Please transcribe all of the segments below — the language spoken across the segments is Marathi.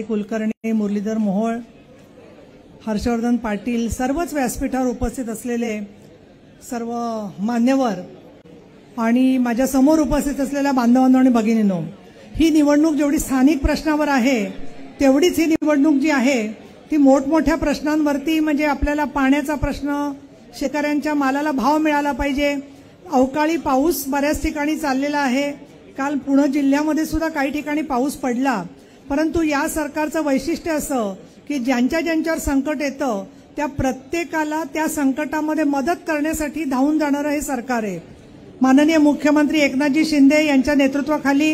कुलकर्णी, मुरलीधर मोहोळ, हर्षवर्धन पाटील, सर्वच व्यासपीठावर उपस्थित असलेले सर्व मान्यवर आणि माझ्या समोर उपस्थित असलेल्या बांधवांनो आणि भगिनींनो, ही निवडणूक जेवढी स्थानिक प्रश्नावर आहे तेवढीच ही निवडणूक जी आहे ती मोठमोठ्या प्रश्नांवरती, म्हणजे आपल्याला पाण्याचा प्रश्न, शेतकऱ्यांच्या मालाला भाव मिळाला पाहिजे, अवकाळी पाऊस बऱ्याच ठिकाणी चाललेला आहे. काल पुणे जिल्ह्यामध्ये सुद्धा काही ठिकाणी पाऊस पडला. परंतु या सरकारचं वैशिष्ट्य असं की ज्यांच्यावर संकट येतं त्या प्रत्येकाला त्या संकटामध्ये मदत करण्यासाठी धावून जाणारं हे सरकार आहे. माननीय मुख्यमंत्री एकनाथजी शिंदे यांच्या नेतृत्वाखाली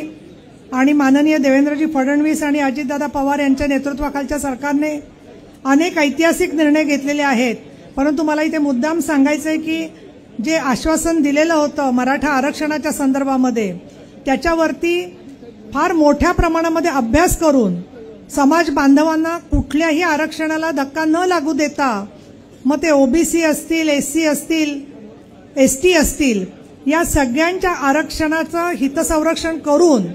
आणि माननीय देवेंद्रजी फडणवीस आणि अजितदादा पवार यांच्या नेतृत्वाखालच्या सरकारने अनेक ऐतिहासिक निर्णय घेतलेले आहेत. परंतु मला इथे मुद्दाम सांगायचं आहे की जे आश्वासन दिलेलं होतं मराठा आरक्षणाच्या संदर्भामध्ये, त्याच्यावरती फार मोठ्या प्रमाणामध्ये अभ्यास करून समाज बांधवांना कुठल्याही आरक्षणाला धक्का न लागू देता, मग ते ओबीसी असतील, एससी असतील, एसटी असतील, या सगळ्यांच्या आरक्षणाचं हितसंरक्षण करून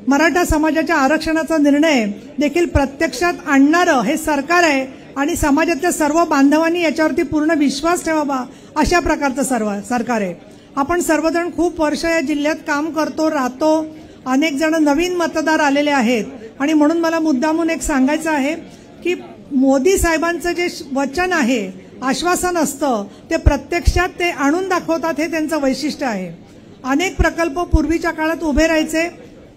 मराठा समाजाच्या आरक्षणाचा निर्णय देखील प्रत्यक्षात आणणारं हे सरकार आहे आणि समाजातल्या सर्व बांधवांनी याच्यावरती पूर्ण विश्वास ठेवावा अशा प्रकारचं सरकार आहे. आपण सर्वजण खूप वर्ष या जिल्ह्यात काम करतो, राहतो, अनेक जण नवीन मतदार आलेले आहेत आणि म्हणून मला मुद्दामून एक सांगायचं आहे की मोदी साहेबांचं जे वचन आहे, आश्वासन असतं, ते प्रत्यक्षात ते आणून दाखवतात, हे त्यांचं वैशिष्ट्य आहे. अनेक प्रकल्प पूर्वीच्या काळात उभे राहायचे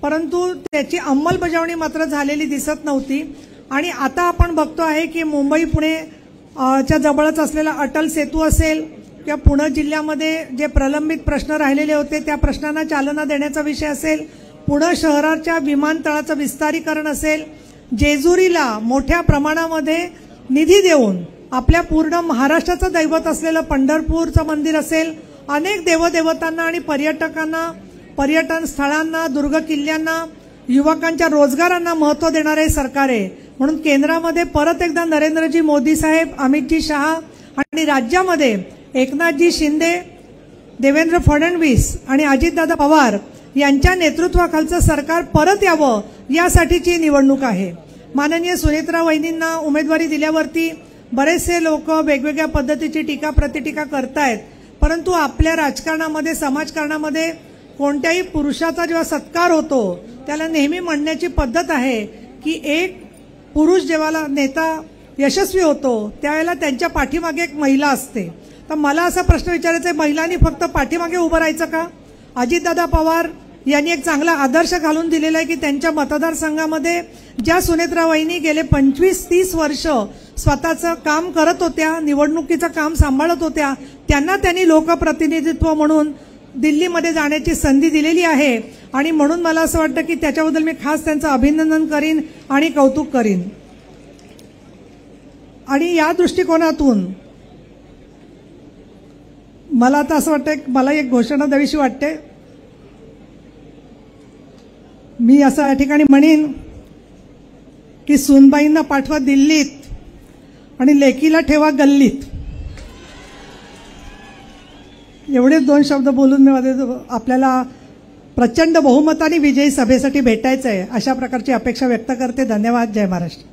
परंतु त्याची अंमलबजावणी मात्र झालेली दिसत नव्हती आणि आता आपण बघतो आहे की मुंबई पुणे च्या जवळच असलेला अटल सेतू असेल किंवा पुणे जिल्ह्यामध्ये जे प्रलंबित प्रश्न राहिलेले होते त्या प्रश्नांना चालना देण्याचा विषय असेल, पुणे शहराच्या विमानतळाचं विस्तारीकरण असेल, जेजुरीला मोठ्या प्रमाणामध्ये निधी देऊन आपल्या पूर्ण महाराष्ट्राचं दैवत असलेलं पंढरपूरचं मंदिर असेल, अनेक देवदेवतांना आणि पर्यटकांना, पर्यटन स्थळांना, दुर्ग किल्ल्यांना, युवकांच्या रोजगारांना महत्त्व देणारे सरकार आहे. म्हणून केंद्रामध्ये परत एकदा नरेंद्रजी मोदी साहेब, अमितजी शहा आणि राज्यामध्ये एकनाथजी शिंदे, देवेंद्र फडणवीस आणि अजितदादा पवार यांच्या नेतृत्वाखालचं सरकार परत यावं यासाठीची निवडणूक आहे. माननीय सुनेत्रा वहिनींना उमेदवारी दिल्यावरती बरेचसे लोक वेगवेगळ्या पद्धतीची टीका प्रतिटीका करतायत. परंतु आपल्या राजकारणामध्ये, समाजकारणामध्ये कोणत्याही पुरुषाचा जेव्हा सत्कार होतो त्याला नेहमी म्हणण्याची पद्धत आहे की एक पुरुष जेव्हा नेता यशस्वी होतो त्यावेळेला त्यांच्या पाठीमागे एक महिला असते. तर मला असा प्रश्न विचारायचा आहे, महिलांनी फक्त पाठीमागे उभं राहायचं का? अजितदादा पवार यांनी एक चांगला आदर्श घालून दिलेला आहे की त्यांच्या मतदारसंघामध्ये ज्या सुनेत्रा वहिनी गेले 25-30 वर्ष स्वतःचं काम करत होत्या, निवडणुकीचं काम सांभाळत होत्या, त्यांना त्यांनी लोकप्रतिनिधित्व म्हणून दिल्लीमध्ये जाण्याची संधी दिलेली आहे आणि म्हणून मला असं वाटतं की त्याच्याबद्दल मी खास त्यांचं अभिनंदन करीन आणि कौतुक करीन. आणि या दृष्टिकोनातून मला आता असं वाटतं, मला एक घोषणा द्यावीशी वाटते. मी असं या ठिकाणी म्हणेन की सूनबाईंना पाठवा दिल्लीत आणि लेकीला ठेवा गल्लीत. एवढेच 2 शब्द बोलून मी आपल्याला प्रचंड बहुमताने विजयी सभेसाठी भेटायचं आहे अशा प्रकारची अपेक्षा व्यक्त करते. धन्यवाद. जय महाराष्ट्र.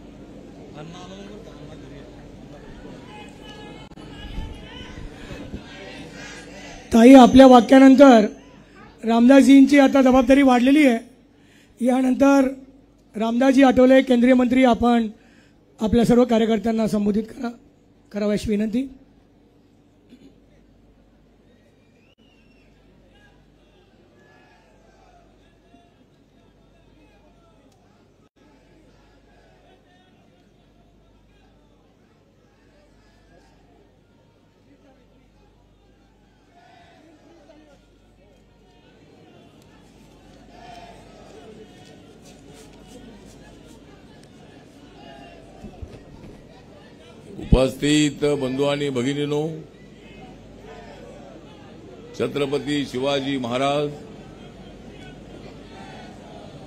ताई, आपल्या वाक्यानंतर रामदासजींची आता जबाबदारी वाढलेली आहे. यानंतर रामदासजी आठवले, केंद्रीय मंत्री, आपण आपल्या सर्व कार्यकर्त्यांना संबोधित करावी अशी विनंती. उपस्थित बंधू आणि भगिनींनो, छत्रपती शिवाजी महाराज,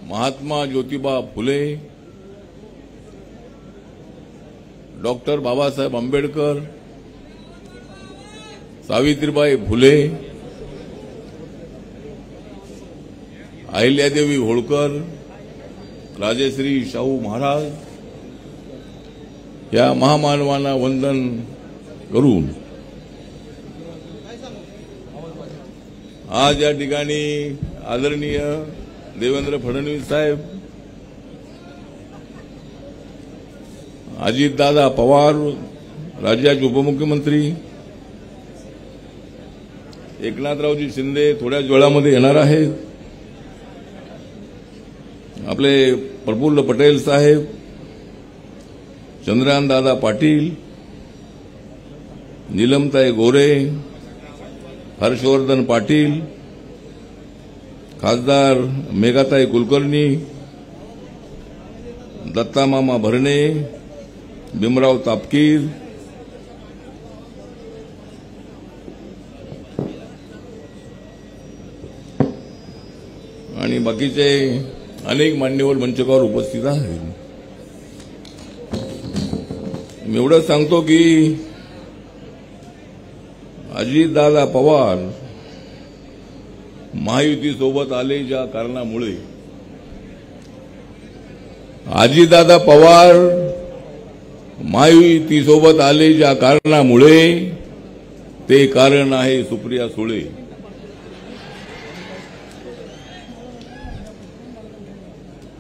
महात्मा ज्योतिबा फुले, डॉक्टर बाबासाहेब आंबेडकर, सावित्रीबाई फुले, अहिल्यादेवी होळकर, राजश्री शाहू महाराज या महामानवांना वंदन करून आज या ठिकाणी आदरणीय देवेंद्र फडणवीस साहेब, अजितदादा पवार राज्याचे उपमुख्यमंत्री, एकनाथरावजी शिंदे थोड्याच वेळामध्ये येणार आहेत, आपले प्रफुल्ल पटेल साहेब, चंद्रकांतदादा पाटील, नीलमताई गोरे, हर्षवर्धन पाटील, खासदार मेघाताई कुलकर्णी, दत्तामामा भरणे, भीमराव तापकीर, आणि बाकीचे अनेक मान्यवर मंचकावर उपस्थित आहेत. मी एवढंच सांगतो की अजितदादा पवार महायुतीसोबत आले ज्या कारणामुळे, अजितदादा पवार महायुतीसोबत आले ज्या कारणामुळे ते कारण आहे सुप्रिया सुळे.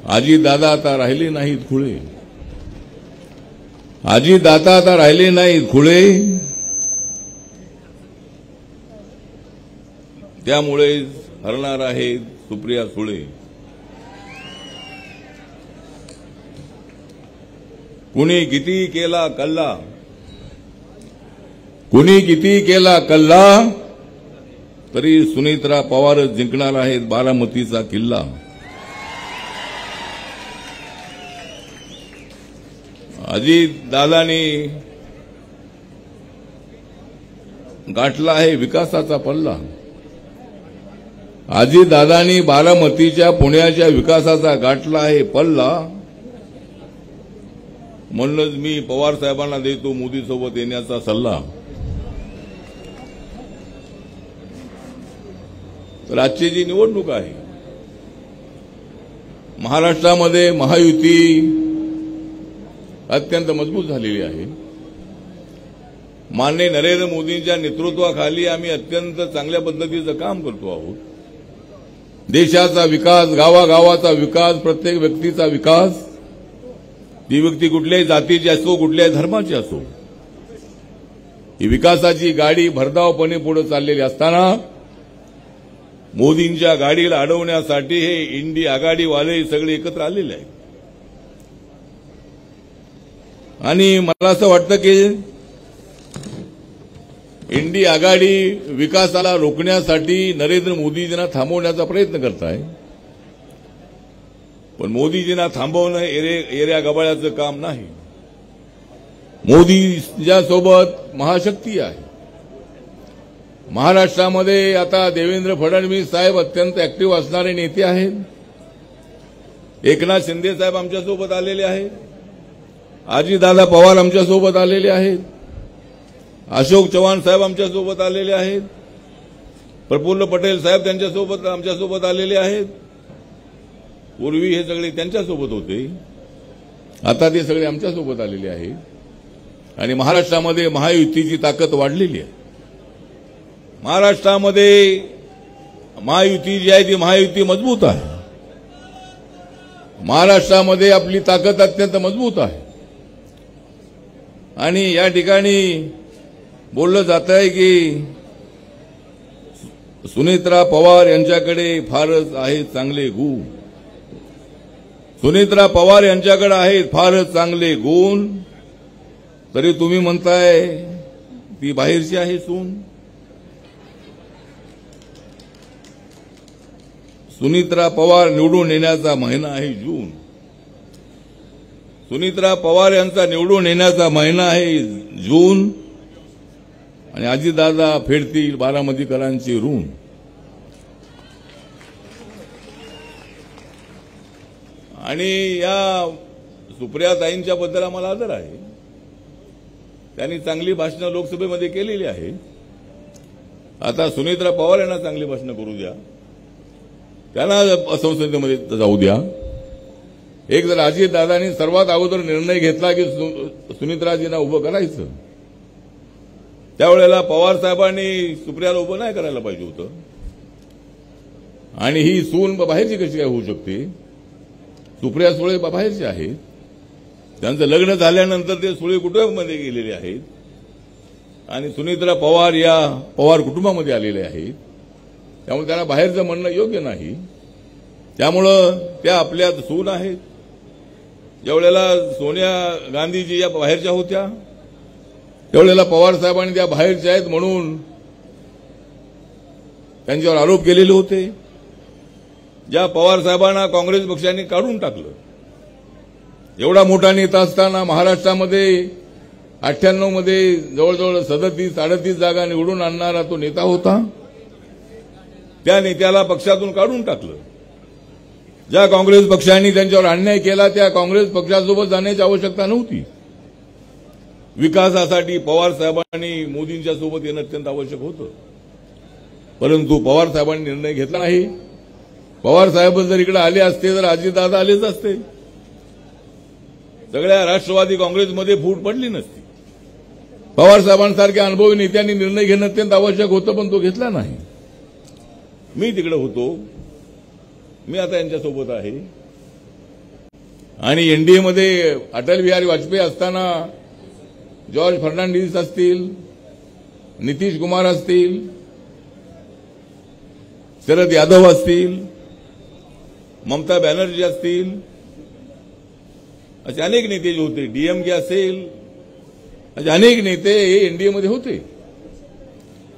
अजितदादा आता राहिले नाहीत खुळे, अजितदादा आता राहिले नाहीत खुळे, त्यामुळे हरणार आहेत सुप्रिया सुळे. कुणी किती केला कल्ला, कुणी किती केला कल्ला, तरी सुनेत्रा पवारच जिंकणार आहेत बारामतीचा किल्ला. अजितदादांनी गाठला आहे विकासाचा पल्ला. अजितदादांनी बारामतीच्या पुण्याच्या विकासाचा गाठला आहे पल्ला. म्हणूनच मी पवार साहेबांना देतो मोदीसोबत येण्याचा सल्ला. तर आजची जी निवडणूक आहे, महाराष्ट्रामध्ये महायुती अत्यंत मजबूत झालेली आहे. माननीय नरेंद्र मोदींच्या नेतृत्वाखाली आम्ही अत्यंत चांगल्या पद्धतीचं काम करतो आहोत. देशाचा विकास, गावागावाचा विकास, प्रत्येक व्यक्तीचा विकास, ती व्यक्ती कुठल्याही जातीची असो, कुठल्याही धर्माची असो, ही विकासाची गाडी भरधावपणे पुढे चाललेली असताना मोदींच्या गाडीला अडवण्यासाठी हे इंडी आघाडीवाले सगळे एकत्र आलेले आहेत. आणि मला असं वाटतं की इंडी आघाडी विकासाला रोखण्यासाठी नरेंद्र मोदीजींना थांबवण्याचा प्रयत्न करत आहे. पण मोदीजींना थांबवणं एऱ्या गबाळ्याचं काम नाही. मोदींच्यासोबत महाशक्ती आहे. महाराष्ट्रामध्ये आता देवेंद्र फडणवीस साहेब अत्यंत ऍक्टिव्ह असणारे नेते आहेत. एकनाथ शिंदे साहेब आमच्यासोबत आलेले आहेत. अजितदादा पवार आमच्यासोबत आलेले आहेत. अशोक चव्हाण साहेब आमच्यासोबत आलेले आहेत. प्रफुल्ल पटेल साहेब आमच्यासोबत आलेले आहेत. पूर्वी हे सगळे त्यांच्यासोबत होते, आता ते सगळे आमच्यासोबत आलेले आहेत. आणि महाराष्ट्रामध्ये महायुतीची ताकद वाढलेली आहे. महाराष्ट्रामध्ये महायुती जी आहे ती महायुती मजबूत आहे. महाराष्ट्रामध्ये आपली ताकद अत्यंत मजबूत आहे. आणि या ठिकाणी बोललं जात आहे की सुनेत्रा पवार यांच्याकडे फारच आहेत चांगले गुण. सुनेत्रा पवार यांच्याकडे आहेत फारच चांगले गुण, तरी तुम्ही म्हणताय ती बाहेरची आहे सून. सुनेत्रा पवार निवडून येण्याचा महिना आहे जून. सुनेत्रा पवार यांचा निवडून येण्याचा महिना आहे जून. आणि अजितदादा फेडतील बारामतीकरांची ऋण. आणि या सुप्रियाताईंच्या बद्दल आम्हाला आदर आहे. त्यांनी चांगली भाषणं लोकसभेमध्ये केलेली आहे. आता सुनेत्रा पवार यांना चांगली भाषणं करू द्या, त्यांना संसदेमध्ये जाऊ द्या. एक जर अजितदादांनी सर्वात अगोदर निर्णय घेतला की सुमित्राजींना उभं करायचं, त्यावेळेला पवार साहेबांनी सुप्रियाला उभं नाही करायला पाहिजे होतं. आणि ही सून बाहेरची कशी काय होऊ शकते? सुप्रिया सुळे बाहेरचे आहेत, त्यांचं लग्न झाल्यानंतर ते सुळे कुटुंबामध्ये गेलेले आहेत आणि सुनित्रा पवार या पवार कुटुंबामध्ये आलेले आहेत. त्यामुळे त्यांना बाहेरचं म्हणणं योग्य नाही. त्यामुळं त्या आपल्या सून आहेत. ज्यावेळेला सोनिया गांधीजी या बाहेरच्या होत्या, त्यावेळेला पवार साहेबांनी त्या बाहेरच्या आहेत म्हणून त्यांच्यावर आरोप केलेले होते. ज्या पवार साहेबांना काँग्रेस पक्षाने काढून टाकलं, एवढा मोठा नेता असताना महाराष्ट्रामध्ये 98 मध्ये जवळजवळ 37-38 जागा निवडून आणणारा तो नेता होता. त्या नेत्याला पक्षातून काढून टाकलं. ज्या काँग्रेस पक्षाने त्यांच्यावर अन्याय केला त्या काँग्रेस पक्षासोबत जाण्याची आवश्यकता नव्हती. विकासासाठी पवार साहेबांनी मोदींच्या सोबत येणं अत्यंत आवश्यक होतं, परंतु पवार साहेबांनी निर्णय घेतला नाही. पवार साहेब जर इकडे आले असते तर अजितदादा आलेच असते. सगळ्या राष्ट्रवादी काँग्रेसमध्ये फूट पडली नसती. पवार साहेबांसारख्या अनुभवी नेत्यांनी निर्णय घेणं अत्यंत आवश्यक होतं, पण तो घेतला नाही. मी तिकडे होतो, मी आता यांच्यासोबत आहे. आणि एनडीएमध्ये अटल बिहारी वाजपेयी असताना जॉर्ज फर्नांडिस असतील, नितीश कुमार असतील, शरद यादव असतील, ममता बॅनर्जी असतील, असे अनेक नेते जे होते, डीएमके असेल, असे अनेक नेते हे एनडीएमध्ये होते.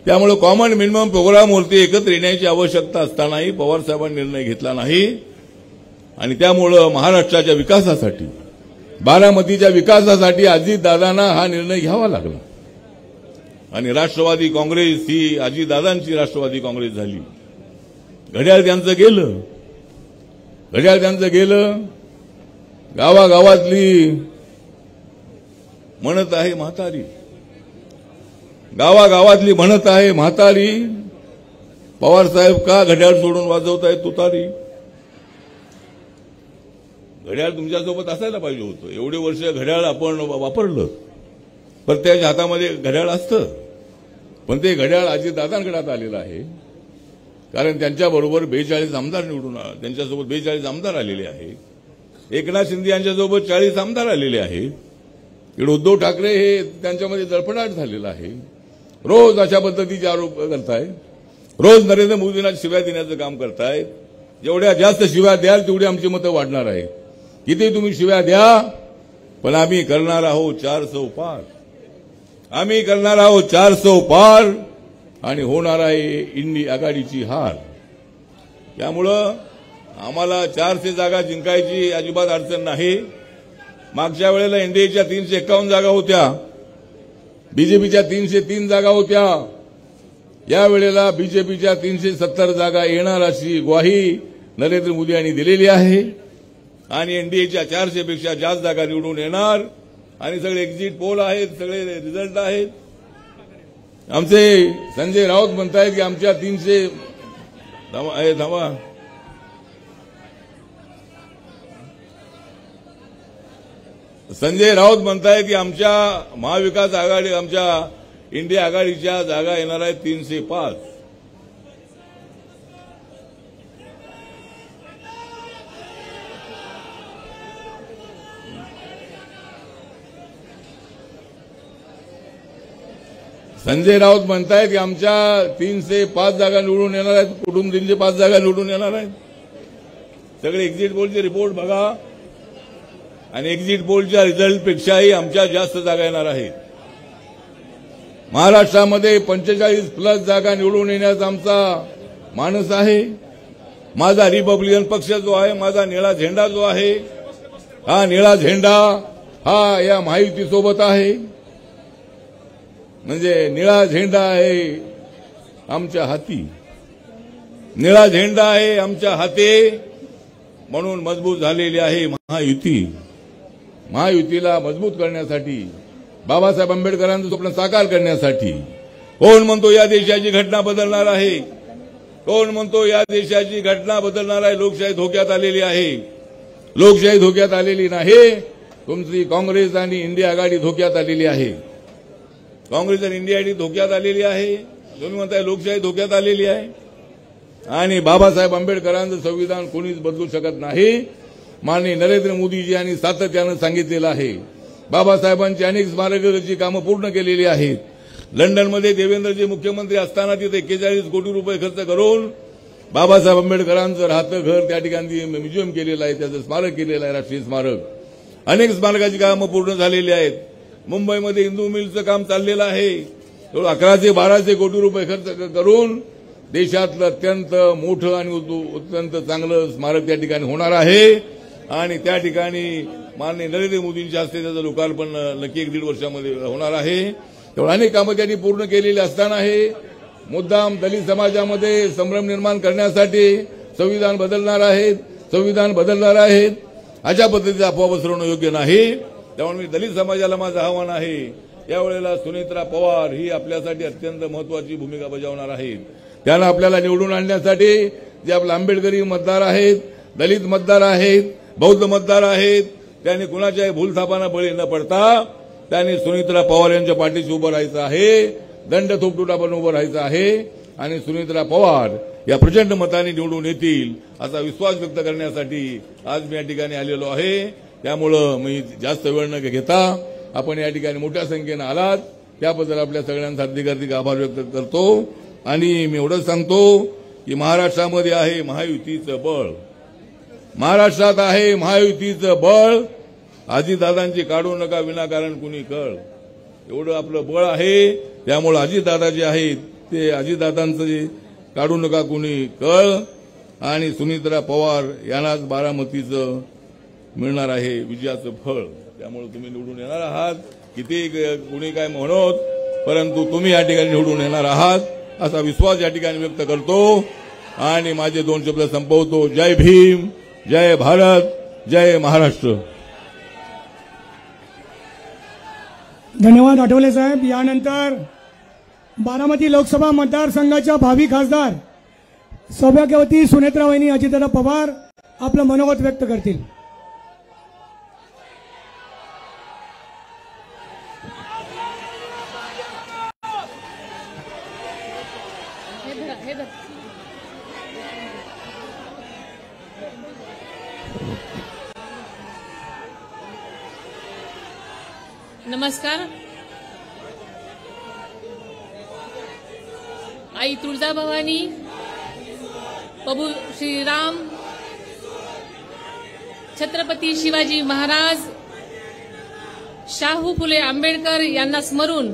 त्यामुळे कॉमन मिनिमम प्रोग्रामवरती एकत्र येण्याची आवश्यकता असतानाही पवार साहेबांनी निर्णय घेतला नाही. आणि त्यामुळे महाराष्ट्राच्या विकासासाठी, बारामतीच्या विकासासाठी अजितदादांना हा निर्णय घ्यावा लागला. आणि राष्ट्रवादी काँग्रेस ही अजितदादांची राष्ट्रवादी काँग्रेस झाली. घड्याळ त्यांचं गेलं. गावागावातली म्हणत आहे म्हातारी, गावागावातली म्हणत आहे म्हातारी, पवार साहेब का घड्याळ सोडून वाजवतायत तुतारी? घड्याळ तुमच्यासोबत असायला पाहिजे होतं. एवढे वर्ष घड्याळ आपण वापरलं, प्रत्येकाच्या हातामध्ये घड्याळ असतं, पण ते घड्याळ अजितदादांकडे आता आलेलं आहे. कारण त्यांच्याबरोबर 42 आमदार निवडून, त्यांच्यासोबत 42 आमदार आलेले आहेत. एकनाथ शिंदे यांच्यासोबत 40 आमदार आलेले आहेत. इकडे उद्धव ठाकरे हे त्यांच्यामध्ये जळफडाट झालेला आहे. रोज अशा पद्धतीचे आरोप करतायत, रोज नरेंद्र मोदींना शिव्या देण्याचं काम करतायत. जेवढ्या जास्त शिव्या द्याल तेवढी आमची मतं वाढणार आहेत. किती तुम्ही शिव्या द्या, पण आम्ही करणार आहोत 400 पार. आम्ही करणार आहोत 400 पार आणि होणार आहे इंडी आघाडीची हार. त्यामुळं आम्हाला 400 जागा जिंकायची अजिबात अडचण नाही. मागच्या वेळेला एनडीएच्या 351 जागा होत्या, बीजेपीच्या 303 जागा होत्या. यावेळेला बीजेपीच्या 370 जागा येणार अशी ग्वाही नरेंद्र मोदी यांनी दिलेली आहे. आणि एनडीएच्या 400 पेक्षा जास्त जागा निवडून येणार. आणि सगळे एक्झिट पोल आहेत, सगळे रिझल्ट आहेत. आमचे संजय राऊत म्हणतायत की आमच्या 300 धावा संजय राऊत म्हणतायत की आमच्या महाविकास आघाडी, आमच्या इंडिया आघाडीच्या जागा येणार आहेत 305. संजय राऊत म्हणतायत की आमच्या 305 जागा निवडून येणार आहेत. कुठून 305 जागा निवडून येणार आहेत? सगळे एक्झिट पोलचे रिपोर्ट बघा आणि एक्झिट पोलच्या रिझल्टपेक्षाही आमच्या जास्त जागा येणार आहेत. महाराष्ट्रामध्ये 45+ जागा निवडून येण्याचा आमचा मानस आहे. माझा रिपब्लिकन पक्ष जो आहे, माझा निळा झेंडा जो आहे, हा निळा झेंडा हा या महायुतीसोबत आहे. म्हणजे निळा झेंडा आहे आमच्या हाती, निळा झेंडा आहे आमच्या हाती, म्हणून मजबूत झालेली आहे महायुती. महायुतीला मजबूत करण्यासाठी, बाबासाहेब आंबेडकरांचं स्वप्न साकार करण्यासाठी कोण म्हणतो या देशाची घटना बदलणार आहे, कोण म्हणतो या देशाची घटना बदलणार आहे, लोकशाही धोक्यात आलेली आहे, लोकशाही धोक्यात आलेली नाही, तुमची काँग्रेस आणि इंडिया आघाडी धोक्यात आलेली आहे. काँग्रेस आणि इंडिया आघाडी धोक्यात आलेली आहे. तुम्ही म्हणताय लोकशाही धोक्यात आलेली आहे. आणि बाबासाहेब आंबेडकरांचं संविधान कोणीच बदलू शकत नाही. माननीय नरेंद्र मोदीजी यांनी सातत्यानं सांगितलेलं आहे. बाबासाहेबांची अनेक स्मारकाची कामं पूर्ण केलेली आहेत. लंडनमध्ये देवेंद्रजी मुख्यमंत्री असताना तिथे 41 कोटी रुपये खर्च करून बाबासाहेब आंबेडकरांचं राहतं घर त्या ठिकाणी म्युझियम केलेलं आहे, त्याचं स्मारक केलेलं आहे, राष्ट्रीय स्मारक. अनेक स्मारकाची कामं पूर्ण झालेली आहेत. मुंबईमध्ये हिंदू मिलचं काम चाललेलं आहे. 1100-1200 कोटी रुपये खर्च करून देशातलं अत्यंत मोठं आणि अत्यंत चांगलं स्मारक त्या ठिकाणी होणार आहे. आणि त्या ठिकाणी माननीय नरेंद्र मोदींच्या हस्ते त्याचं लोकार्पण नक्की 1-1.5 वर्षामध्ये होणार आहे. तेवढं अनेक कामं त्यांनी पूर्ण केलेली असताना हे मुद्दाम दलित समाजामध्ये संभ्रम निर्माण करण्यासाठी संविधान बदलणार आहेत अशा पद्धतीचा अफवा पसरवणं योग्य नाही. त्यामुळे मी दलित समाजाला माझं आव्हान आहे, यावेळेला सुनेत्रा पवार ही आपल्यासाठी अत्यंत महत्वाची भूमिका बजावणार आहेत. त्यांना आपल्याला निवडून आणण्यासाठी जे आपले आंबेडकरी मतदार आहेत, दलित मतदार आहेत, बौद्ध मतदार आहेत, त्यांनी कुणाच्याही भूलथापांना बळी न पडता त्यांनी सुनेत्रा पवार यांच्या पाठीशी उभं राहायचं आहे. दंड थोपटून उभं राहायचं आहे. आणि सुनेत्रा पवार या प्रचंड मताने निवडून येतील असा विश्वास व्यक्त करण्यासाठी आज मी या ठिकाणी आलेलो आहे. त्यामुळं मी जास्त वेळ न घेता आपण या ठिकाणी मोठ्या संख्येनं आलात त्याबद्दल आपल्या सगळ्यांचा हार्दिक आभार व्यक्त करतो. आणि मी एवढंच सांगतो की महाराष्ट्रामध्ये आहे महायुतीचं बळ, महाराष्ट्रात आहे महायुतीचं बळ. अजितदादांची काढू नका विनाकारण कुणी कळ, एवढं आपलं बळ आहे. त्यामुळे अजितदादा जे आहेत ते अजितदादांचं जे काढू नका कुणी कळ. आणि सुनेत्रा पवार यांनाच बारामतीचं मिळणार आहे विजयाचं फळ. त्यामुळे तुम्ही निवडून येणार आहात, किती कुणी काय म्हणत, परंतु तुम्ही या ठिकाणी निवडून येणार आहात असा विश्वास या ठिकाणी व्यक्त करतो. आणि माझे 2 शब्द संपवतो. जय भीम, जय भारत, जय महाराष्ट्र. धन्यवाद आठवले साहेब. यानंतर बारामती लोकसभा मतदारसंघाच्या भावी खासदार सौभाग्यवती सुनेत्रा वहिनी अजितदादा पवार आपलं मनोगत व्यक्त करतील. नमस्कार. आई तुळजाभवानी, प्रभू श्रीराम, छत्रपती शिवाजी महाराज, शाहू फुले आंबेडकर यांना स्मरून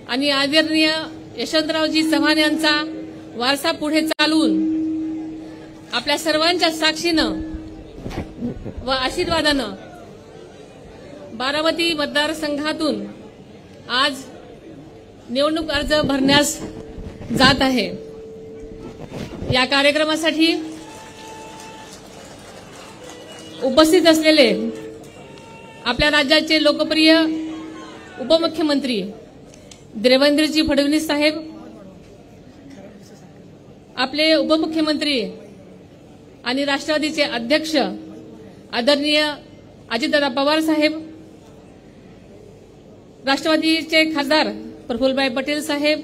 आणि आदरणीय यशवंतरावजी चव्हाण यांचा वारसा पुढे चालवून आपल्या सर्वांच्या साक्षीनं व आशीर्वादानं बारामती मतदारसंघातून आज निवडणूक अर्ज भरण्यास जात आहे. या कार्यक्रमासाठी उपस्थित असलेले आपल्या राज्याचे लोकप्रिय उपमुख्यमंत्री देवेंद्रजी फडणवीस साहेब, आपले उपमुख्यमंत्री आणि राष्ट्रवादीचे अध्यक्ष आदरणीय अजितदादा पवार साहेब, राष्ट्रवादीचे खासदार प्रफुल्लभाई पटेल साहेब,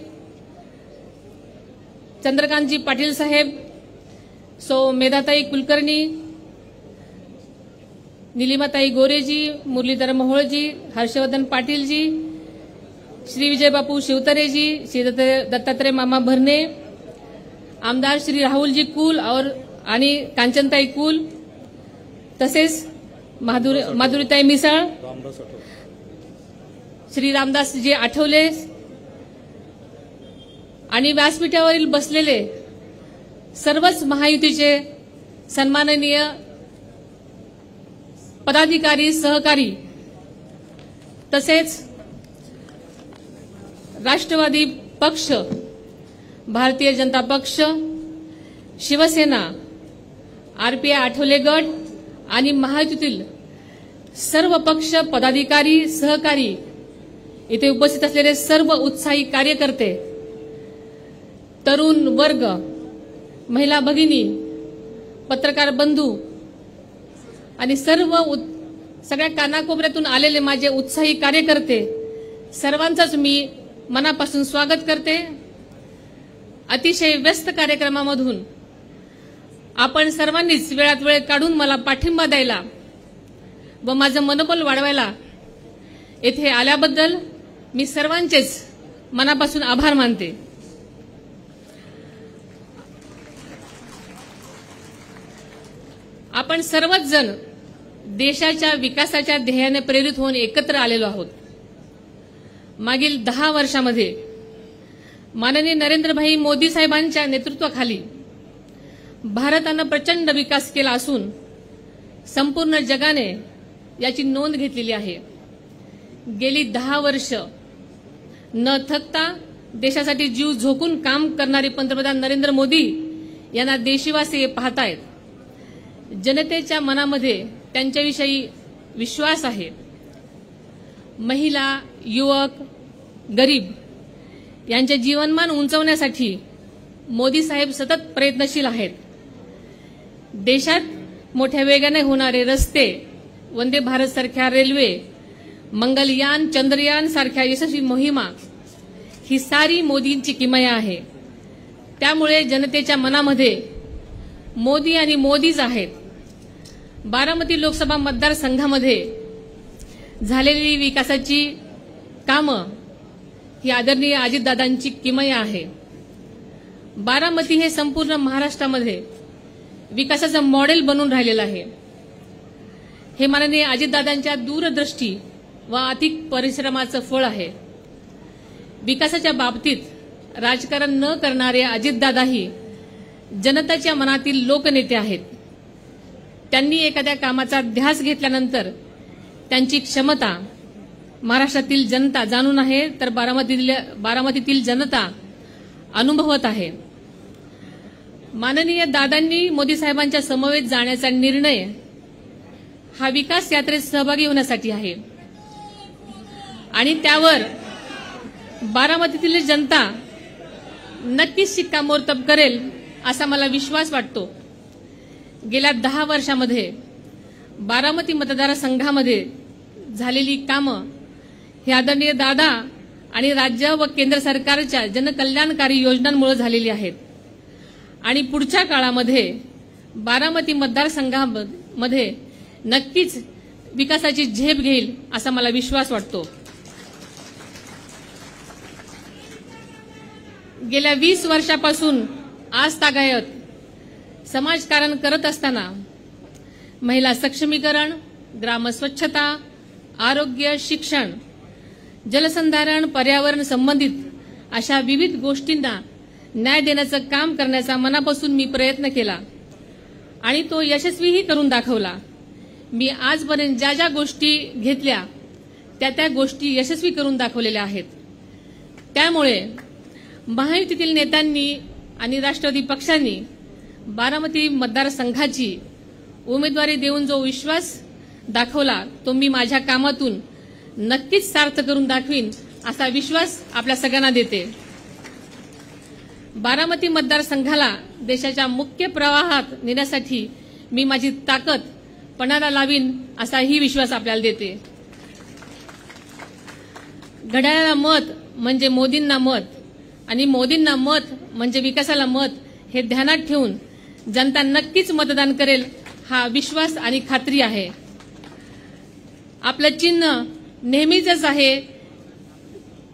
चंद्रकांतजी पाटील साहेब, सौ मेधाताई कुलकर्णी, निलिमाताई गोरेजी, मुरलीधर मोहोळजी, हर्षवर्धन पाटीलजी, श्री विजयबापू शिवतरेजी, श्री दत्तात्रय मामा भरणे, आमदार श्री राहुलजी कुल आणि कांचनताई कुल, तसेच माधुरीताई मिसाळ, श्री रामदासजी आठवले आणि व्यासपीठावरील बसलेले सर्वच महायुतीचे सन्माननीय पदाधिकारी, सहकारी, तसेच राष्ट्रवादी पक्ष, भारतीय जनता पक्ष, शिवसेना, आरपीआय आठवले गट आणि महायुतीतील सर्व पक्ष पदाधिकारी, सहकारी, इथे उपस्थित असलेले सर्व उत्साही कार्यकर्ते, तरुण वर्ग, महिला भगिनी, पत्रकार बंधू आणि सगळ्या कानाकोपऱ्यातून आलेले माझे उत्साही कार्यकर्ते सर्वांचंच मी मनापासून स्वागत करते। अतिशय व्यस्त कार्यक्रमामधून आपण सर्वांनीच वेळात वेळ काढून मला पाठिंबा द्यायला व माझं मनोबल वाढवायला येथे आल्याबद्दल मी सर्वांचेच मनापासून आभार मानते। आपण सर्वच जण देशाच्या विकासाच्या ध्येयाने प्रेरित होऊन एकत्र आलेलो आहोत। मागील 10 वर्षामध्ये माननीय नरेंद्रभाई मोदी साहेबांच्या नेतृत्वाखाली भारताने प्रचंड विकास केला असून संपूर्ण जगाने याची नोंद घेतलेली आहे। गेली 10 वर्ष न थकता देशासाठी जीव झोकून काम करणारे पंतप्रधान नरेंद्र मोदी यांना देशवासी पाहतायत। जनतेच्या मनामध्ये त्यांच्याविषयी विश्वास आहे। महिला, युवक, गरीब यांचे जीवनमान उंचावण्यासाठी मोदी साहेब सतत प्रयत्नशील आहेत। देशात मोठ्या वेगाने होणारे रस्ते, वंदे भारत सारख्या रेल्वे, मंगलयान, चंद्रयान सारख्या यशस्वी मोहिमा ही सारी मोदींची किमया आहे। त्यामुळे जनतेच्या मनामध्ये मोदी आणि मोदीच आहेत। बारामती लोकसभा मतदारसंघामध्ये झालेली विकासाची कामं ही आदरणीय अजितदादांची किमया आहे। बारामती हे संपूर्ण महाराष्ट्रामध्ये विकासाचं मॉडेल बनून राहिलेलं आहे। हे माननीय अजितदादांच्या दूरदृष्टी व अतिक परिश्रमाचं फळ आहे। विकासाच्या बाबतीत राजकारण न करणारे अजितदादाही जनतेच्या मनातील लोकनेते आहेत। त्यांनी एखाद्या कामाचा ध्यास घेतल्यानंतर त्यांची क्षमता महाराष्ट्रातील जनता जाणून आहे, तर बारामतीतील जनता अनुभवत आहे। माननीय दादांनी मोदी साहेबांच्या समवेत जाण्याचा निर्णय हा विकास यात्रेत सहभागी होण्यासाठी आहे आणि त्यावर बारामतीतील जनता नक्कीच शिक्कामोर्तब करेल असा मला विश्वास वाटतो। गेल्या 10 वर्षामध्ये बारामती मतदारसंघामध्ये झालेली कामं ही आदरणीय दादा आणि राज्य व केंद्र सरकारच्या जनकल्याणकारी योजनांमुळे झालेली आहेत आणि पुढच्या काळामध्ये बारामती मतदारसंघामध्ये नक्कीच विकासाची झेप घेईल असा मला विश्वास वाटतो। गेल्या 20 वर्षापासून आजतागायत समाजकारण करत असताना महिला सक्षमीकरण, ग्रामस्वच्छता, आरोग्य, शिक्षण, जलसंधारण, पर्यावरण संबंधित अशा विविध गोष्टींना न्याय देण्याचं काम करण्याचा मनापासून मी प्रयत्न केला आणि तो यशस्वीही करून दाखवला। मी आजपर्यंत ज्या ज्या गोष्टी घेतल्या त्या गोष्टी यशस्वी करून दाखवलेल्या आहेत। त्यामुळे महायुतीतील नेत्यांनी आणि राष्ट्रवादी पक्षांनी बारामती मतदारसंघाची उमेदवारी देऊन जो विश्वास दाखवला तो मी माझ्या कामातून नक्कीच सार्थ करून दाखवीन असा विश्वास आपल्या सगळ्यांना देते। बारामती मतदारसंघाला देशाच्या मुख्य प्रवाहात नेण्यासाठी मी माझी ताकद पणाला लावीन असाही विश्वास आपल्याला देते। घड्याळाला मत म्हणजे मोदींना मत आणि मोदींना मत म्हणजे विकासाला मत हे ध्यानात ठेवून जनता नक्कीच मतदान करेल हा विश्वास आणि खात्री आहे। आपलं चिन्ह नेहमीच आहे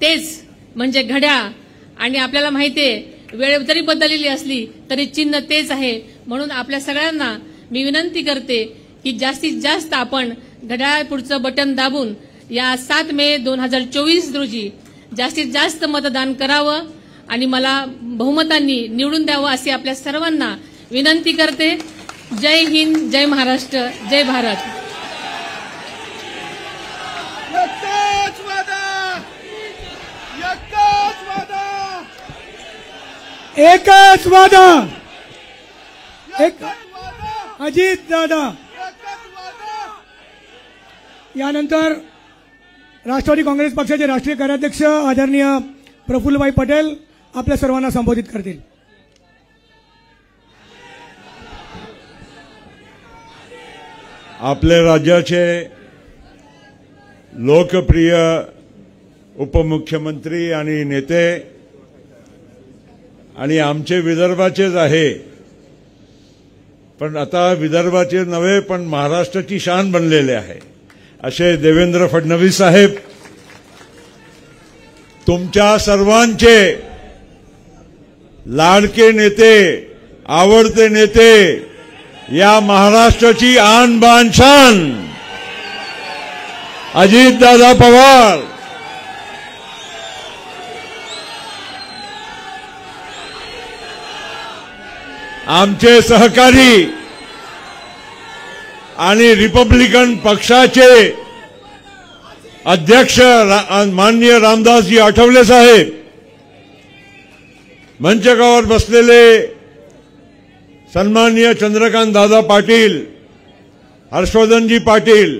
तेच म्हणजे घड्याळ आणि आपल्याला माहितीये वेळ जरी बदललेली असली तरी चिन्ह तेच आहे। म्हणून आपल्या सगळ्यांना मी विनंती करते की जास्तीत जास्त आपण घड्याळ पुढचं बटन दाबून या 7 मे 2024 रोजी जास्तीत जास्त मतदान करावं आणि मला बहुमतांनी निवडून द्यावं अशी आपल्या सर्वांना विनंती करते। जय हिंद, जय महाराष्ट्र, जय भारत। एकच वादा, एक अजित दादा। यानंतर राष्ट्रवादी काँग्रेस पक्षाचे राष्ट्रीय कार्याध्यक्ष आदरणीय प्रफुल्लभाई पटेल आपल्या सर्वांना संबोधित करतील। आपल्या राज्याचे लोकप्रिय उपमुख्यमंत्री आणि नेते आणि आमचे विदर्भाचेच आहे, पण आता विदर्भाचे नव्हे पण महाराष्ट्राची शान बनलेले आहे असे देवेंद्र फडणवीस साहेब, तुमच्या सर्वांचे लाडके नेते, आवडते नेते, या महाराष्ट्राची आन बान शान अजितदादा पवार, आमचे सहकारी आणि रिपब्लिकन पक्षाचे अध्यक्ष माननीय रामदासजी आठवले साहेब, मंचकावर बसलेले सन्माननीय चंद्रकांत दादा पाटील, हर्षवर्धनजी पाटील,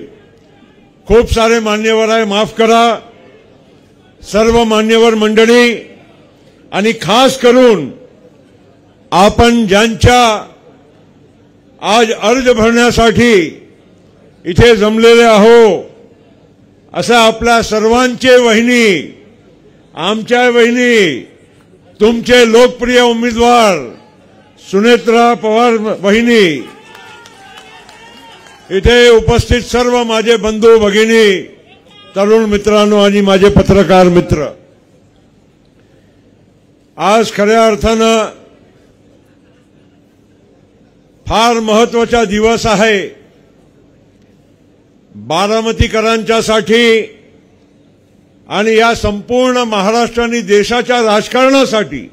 खूप सारे मान्यवर आहे, माफ करा, सर्व मान्यवर मंडळी आणि खास करून आपण ज्यांच्या आज अर्ज भरण्यासाठी इथे जमलेले आहो असा आपल्या सर्वांचे वहिनी, आमच्या वहिनी, तुमचे लोकप्रिय उमेदवार सुनेत्रा पवार वहिनी, इथे उपस्थित सर्व माझे बंधू भगिनी, तरुण मित्रांनो आणि माझे पत्रकार मित्र, आज खऱ्या अर्थानं फार महत्त्वाचा दिवस आहे बारामतीकरांच्यासाठी आणि या संपूर्ण महाराष्ट्र आणि देशाच्या राजकारणासाठी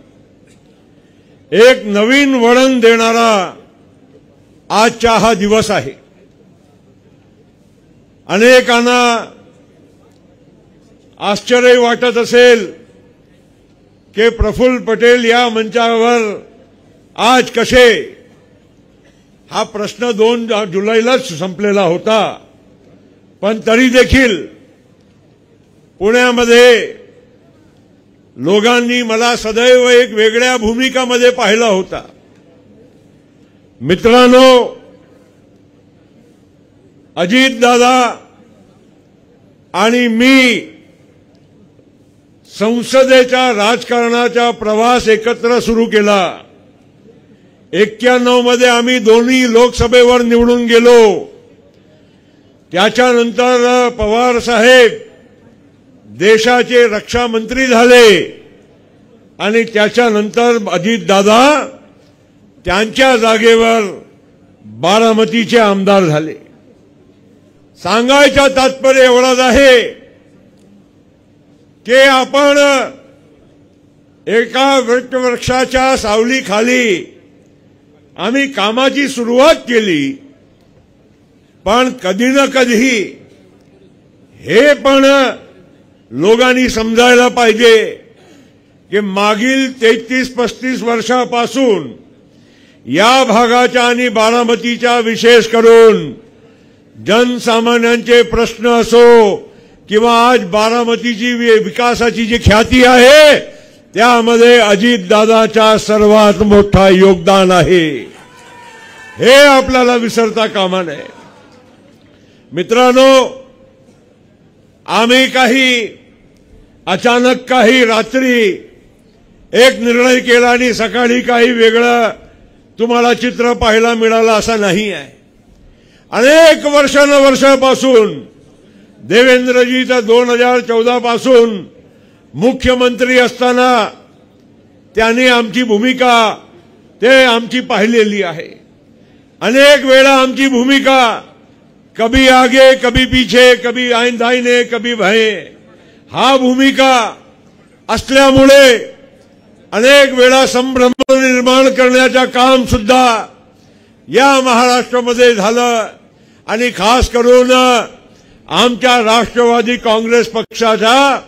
एक नवीन वळण देणारा आजचा हा दिवस आहे। अनेकांना आश्चर्य वाटत असेल की प्रफुल्ल पटेल या मंचावर आज कसे, हा प्रश्न 2 जुलैलाच संपलेला होता, पण तरी देखील पुण्यामध्ये लोकांनी मला सदैव एक वेगळ्या भूमिकामध्ये पाहिला होता। मित्रांनो, अजितदादा आणि मी संसदेच्या राजकारणाचा प्रवास एकत्र सुरू केला। 91 मध्ये आम्ही दोन्ही लोकसभेवर निवडून गेलो। त्याच्यानंतर पवार साहेब देशाचे रक्षा मंत्री झाले आणि त्याच्यानंतर अजितदादा त्यांच्या जागेवर बारामतीचे आमदार झाले। सांगायचं तात्पर्य एवढाच आहे की आपण एका वृक्षाच्या सावलीखाली आम्ही कामाची सुरुवात केली, पण कधी ना कधी हे पण लोकांनी समजायला पाहिजे की मागील 33-35 वर्षापासून या भागाच्या आणि बारामतीच्या विशेष करून जनसामान्यांचे प्रश्न असो किंवा आज बारामतीची विकासाची जी ख्याती आहे त्यामध्ये अजितदादाचा सर्वात मोठा योगदान आहे, हे आपल्याला विसरता कामा नये। मित्रांनो, आम्ही अचानक काही रात्री एक निर्णय केला आणि सकाळी काही वेगळं तुम्हाला चित्र पाहायला मिळालं असं नाही आहे। अनेक वर्षापासून देवेंद्रजी तर 2014 पासून मुख्यमंत्री असताना त्यांनी आमची भूमिका आमची पाहिलेली आहे। अनेक वेळा आमची भूमिका कभी आगे कभी पीछे, कभी दाहिने कभी बाएं, हा भूमिका असल्यामुळे अनेक वेळा संभ्रम निर्माण करण्याचं काम सुद्धा या महाराष्ट्रामध्ये झालं आणि खास करून आमच्या राष्ट्रवादी काँग्रेस पक्षाचा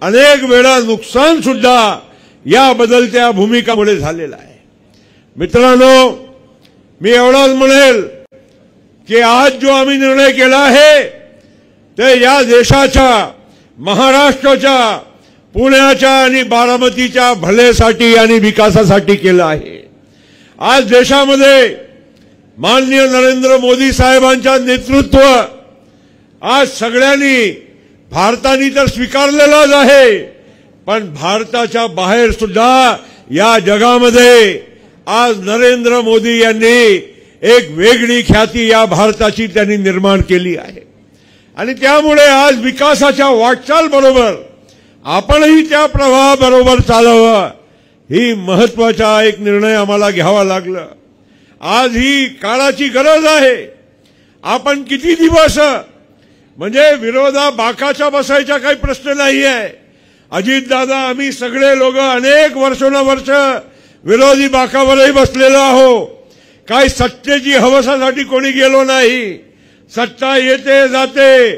अनेक वेळा नुकसान सुद्धा या बदलत्या भूमिकामुळे झालेलं आहे। मित्रांनो, मी एवढाच म्हणेल की आज जो आम्ही निर्णय केला आहे ते या देशाच्या, महाराष्ट्राच्या, पुण्याच्या आणि बारामतीच्या भलेसाठी आणि विकासासाठी केलं आहे। आज देशामध्ये माननीय नरेंद्र मोदी साहेबांच्या नेतृत्व आज सगळ्यांनी भारताने तर स्वीकारलेलाच आहे, पण भारताच्या बाहेर सुद्धा या जगामध्ये आज नरेंद्र मोदी यांनी एक वेगळी ख्याती या भारताची त्यांनी निर्माण केली आहे। आणि त्यामुळे आज विकासाच्या वाटचाल बरोबर आपणही त्या प्रवाहाबरोबर चालावं, ही महत्वाचा एक निर्णय आम्हाला घ्यावा लागला। आज ही काळाची गरज आहे। आपण किती दिवस म्हणजे विरोधा बाकाच्या बसायचा काही प्रश्न नाही आहे। अजितदादा, आम्ही सगळे लोक अनेक वर्षोनवर्ष विरोधी बाकावरही बसलेलो आहो। काही सत्तेची हवसासाठी कोणी गेलो नाही। सत्ता येते जाते,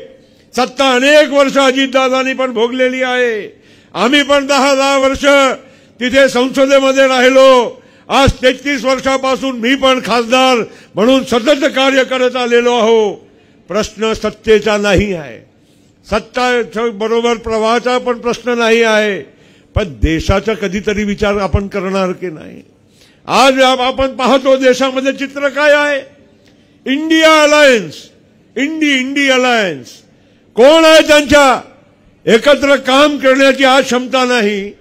सत्ता अनेक वर्ष अजितदादांनी पण भोगलेली आहे। आम्ही पण 10 वर्ष तिथे संसदेमध्ये राहिलो। आज 33 वर्षापासून मी पण खासदार म्हणून सतत कार्य करत आलेलो आहो। प्रश्न सत्तेचा नाही आहे, सत्ता बरोबर प्रवाहाचा पण प्रश्न नाही आहे, पण देशाचा कधीतरी विचार आपण करणार की नाही। आज आपण पाहतो देशामध्ये चित्र काय आहे। इंडिया अलायन्स, इंडी अलायन्स, कोण आहे त्यांच्या एकत्र काम करण्याची आज क्षमता नाही,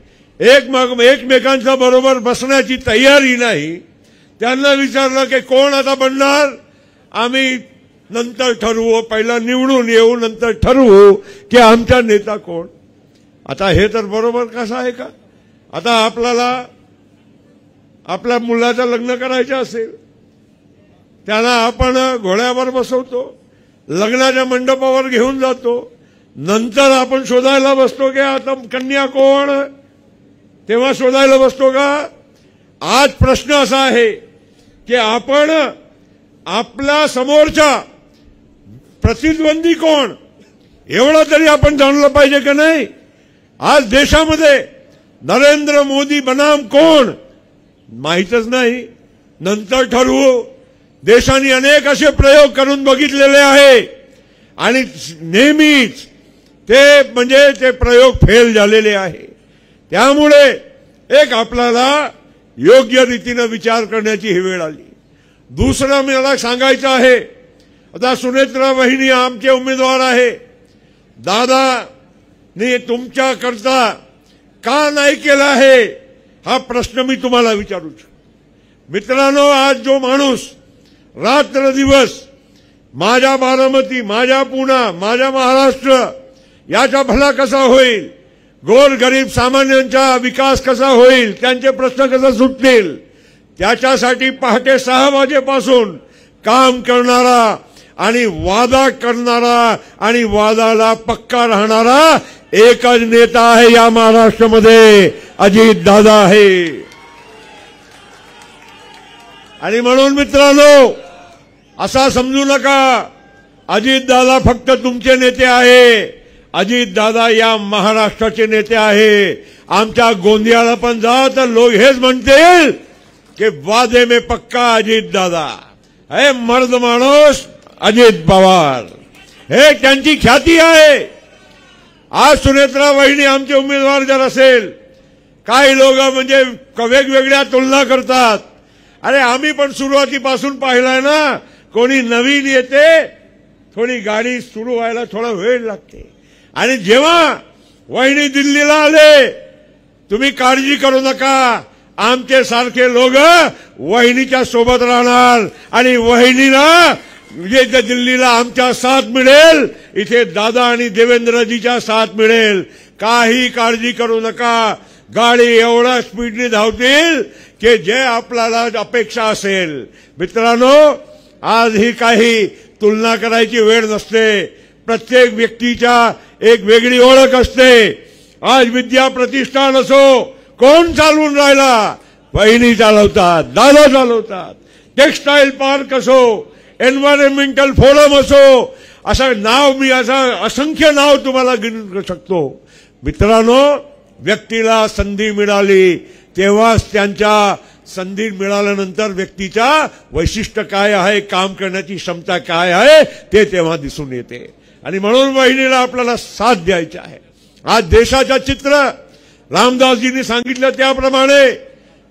एकमेकांच्या बरोबर बसण्याची तयारी नाही। त्यांना विचारलं की कोण आता बनणार, आम्ही नंतर ठरवू, पहिला निवडून येऊ नंतर ठरवू की आमचा नेता कोण। आता हे तर बरोबर कसं आहे का। आता आपल्याला आपल्या मुलाचं लग्न करायचं असेल, त्याला आपण घोड्यावर बसवतो, लग्नाच्या मंडपावर घेऊन जातो, नंतर आपण शोधायला बसतो की आता कन्या कोण, तेव्हा शोधायला बसतो का। आज प्रश्न असा आहे की आपण आपल्या समोरचा प्रतिद्वंदी कोण एवढं तरी आपण जाणलं पाहिजे का नाही। आज देशामध्ये नरेंद्र मोदी बनाम कोण माहीतच नाही, नंतर ठरवू। देशाने अनेक असे प्रयोग करून बघितलेले आहे आणि नेहमीच ते प्रयोग फेल झालेले आहे। त्यामुळे एक आपल्याला योग्य रीतीने विचार करण्याची ही वेळ आली। दुसरं मला सांगायचं आहे, आता सुनेत्रा वहिनी आमचे उमेदवार आहे। दादाने तुमच्या करता का नाही केला आहे हा प्रश्न मी तुम्हाला विचारू शकतो। मित्रांनो, आज जो माणूस रात्र दिवस माझ्या बारामती, माझ्या पुणा, माझ्या महाराष्ट्र याचा भला कसा होईल, गोरगरीब सामान्यांचा विकास कसा होईल, त्यांचे प्रश्न कसे सुटतील, त्याच्यासाठी पहाटे 6 वाजेपासून काम करणारा आणि वादा करणारा आणि वादाला पक्का राहणारा एकच नेता आहे या महाराष्ट्रामध्ये, अजितदादा आहे। आणि म्हणून मित्रांनो, असा समजू नका अजितदादा फक्त तुमचे नेते आहे, अजितदादा या महाराष्ट्राचे नेते आहे। आमच्या गोंदियाला पण जा तर लोक हेच म्हणतील की वादे में पक्का अजितदादा है, मर्द माणूस अजित पवार, हे त्यांची ख्याती आहे। आज सुनेत्रा वहिनी आमचे उमेदवार जर असेल, काही लोक म्हणजे वेगवेगळ्या तुलना करतात। अरे आम्ही पण सुरुवातीपासून पाहिलाय ना, कोणी नवीन येते, थोडी गाडी सुरू व्हायला थोडा वेळ लागते, आणि जेव्हा वहिनी दिल्लीला आले, तुम्ही काळजी करू नका, आमचे सारखे लोक वहिनीच्या सोबत राहणार आणि वहिनीला म्हणजे दिल्लीला आमच्या साथ मिळेल, इथे दादा आणि देवेंद्रजीच्या साथ मिळेल। काही काळजी करू नका, गाडी एवढ्या स्पीडने धावतील की जे आपल्याला अपेक्षा असेल। मित्रांनो, आज ही काही तुलना करायची वेळ नसते, प्रत्येक व्यक्तीच्या एक वेगळी ओळख असते। आज विद्या प्रतिष्ठान असो, कोण चालवून राहिला, वहिनी चालवतात, दादा चालवतात। टेक्सटाईल पार्क असो, एन्व्हायरमेंटल फोरम असो, असं नाव मी असंख्य नाव तुम्हाला गिनू शकतो। मित्रांनो, व्यक्तीला संधी मिळाली तेव्हाच त्यांच्या संधी मिळाल्यानंतर व्यक्तीच्या वैशिष्ट्य काय आहे, काम करण्याची क्षमता काय आहे ते तेव्हा दिसून येते। आणि म्हणून वहिनीला आपल्याला साथ द्यायची आहे। आज देशाचं चित्र रामदासजींनी सांगितलं त्याप्रमाणे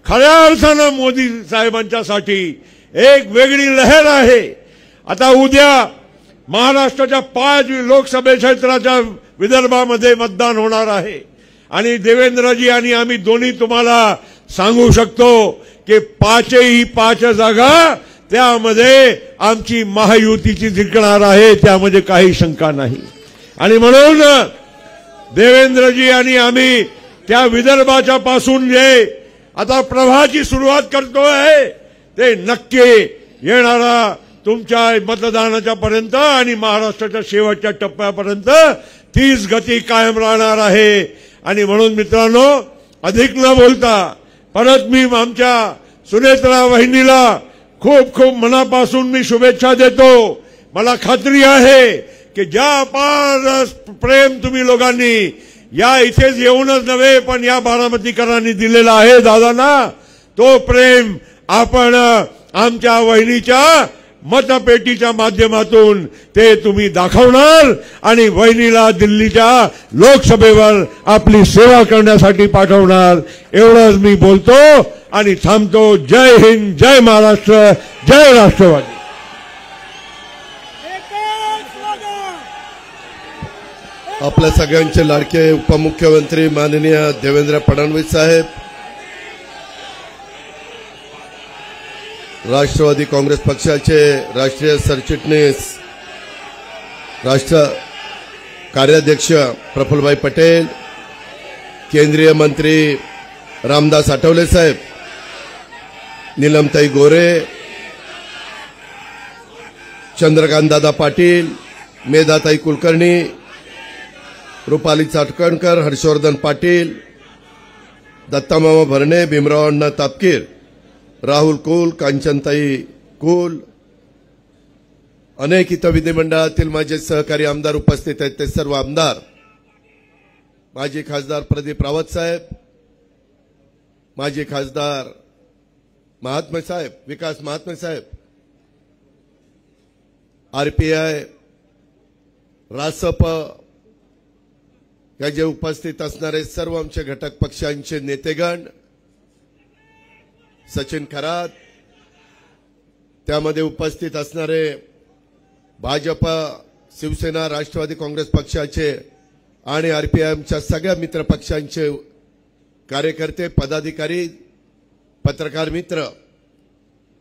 खऱ्या अर्थानं मोदी साहेबांच्यासाठी एक वेगळी लहर आहे। आता उद्या महाराष्ट्राच्या 5 लोकसभा क्षेत्राच्या विदर्भामध्ये मतदान होणार आहे आणि देवेंद्रजी आणि आम्ही दोन्ही तुम्हाला सांगू शकतो की 5 जागा त्यामध्ये आमची महायुतीची जिंकणार आहे, त्यामध्ये काही शंका नाही। आणि म्हणून देवेंद्रजी आणि आम्ही त्या विदर्भाच्या पासून जे आता प्रवाहाची सुरुवात करतोय ते नक्की येणारा तुमच्या मतदानाच्या पर्यंत आणि महाराष्ट्राच्या शेवटच्या टप्प्यापर्यंत तीच गती कायम राहणार आहे। आणि म्हणून मित्रांनो, अधिक न बोलता परत मी आमच्या सुनेत्रा वहिनीला खूप खूप मनापासून मी शुभेच्छा देतो। मला खात्री आहे की ज्या अपार प्रेम तुम्ही लोकांनी या इथेच येऊनच नव्हे पण या बारामतीकरांनी दिलेला आहे दादांना, तो प्रेम आपण आमच्या वहिनीच्या मतपेटीच्या माध्यमातून ते तुम्ही दाखवणार आणि वहिनीला दिल्लीच्या लोकसभेवर आपली सेवा करण्यासाठी पाठवणार। एवढंच मी बोलतो आणि थांबतो। जय हिंद, जय महाराष्ट्र, जय राष्ट्रवादी। आपल्या सगळ्यांचे लाडके उपमुख्यमंत्री माननीय देवेंद्र फडणवीस साहेब, राष्ट्रवादी काँग्रेस पक्षाचे राष्ट्रीय सरचिटणीस राष्ट्र कार्याध्यक्ष प्रफुल्लभाई पटेल, केंद्रीय मंत्री रामदास आठवले साहेब, नीलमताई गोरे, चंद्रकांतदादा पाटील, मेधाताई कुलकर्णी, रुपाली चाटकणकर, हर्षवर्धन पाटील, दत्तामामा भरणे, भीमराव अण्णा तापकीर, राहुल कुल, कांचनताई कुल, अनेक इतर विधिमंडळातील माझे सहकारी आमदार उपस्थित आहेत, ते सर्व आमदार, माजी खासदार प्रदीप रावत साहेब, माजी खासदार महात्मे साहेब, विकास महात्मे साहेब, आरपीआय, रासप या जे उपस्थित असणारे सर्व आमचे घटक पक्षांचे नेतेगण, सचिन खरात, त्यामध्ये उपस्थित असणारे भाजप, शिवसेना, राष्ट्रवादी काँग्रेस पक्षाचे आणि आरपीआयच्या सगळ्या मित्र पक्षांचे कार्यकर्ते, पदाधिकारी, पत्रकार मित्र,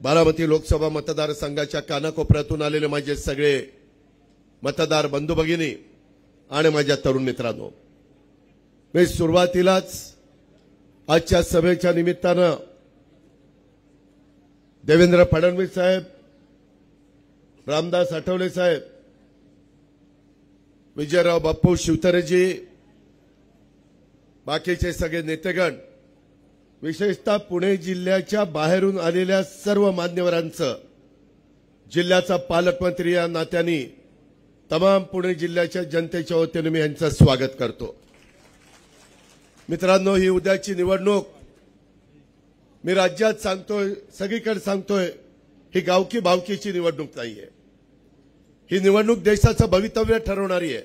बारामती लोकसभा मतदारसंघाच्या कानाकोपऱ्यातून आलेले माझे सगळे मतदार बंधू भगिनी आणि माझ्या तरुण मित्रांनो, मी सुरुवातीलाच आजच्या सभेच्या निमित्तानं देवेंद्र फडणवीस साहेब, रामदास आठवले साहेब, विजयराव बाप्पू शिवतरेजी, बाकीचे सगळे नेतेगण, विशेषतः पुणे जिल्ह्याच्या बाहेरून आलेल्या सर्व मान्यवरांचं जिल्ह्याचा पालकमंत्री या नात्याने तमाम पुणे जिल्ह्याच्या जनतेच्या वतीने मी यांचं स्वागत करतो। मित्रांनो, ही उद्याची निवडणूक मी राज्यात सांगतोय, सगळीकडे सांगतोय, ही गावकी भावकीची निवडणूक नाहीये। ही निवडणूक देशाचं भवितव्य ठरवणारी आहे।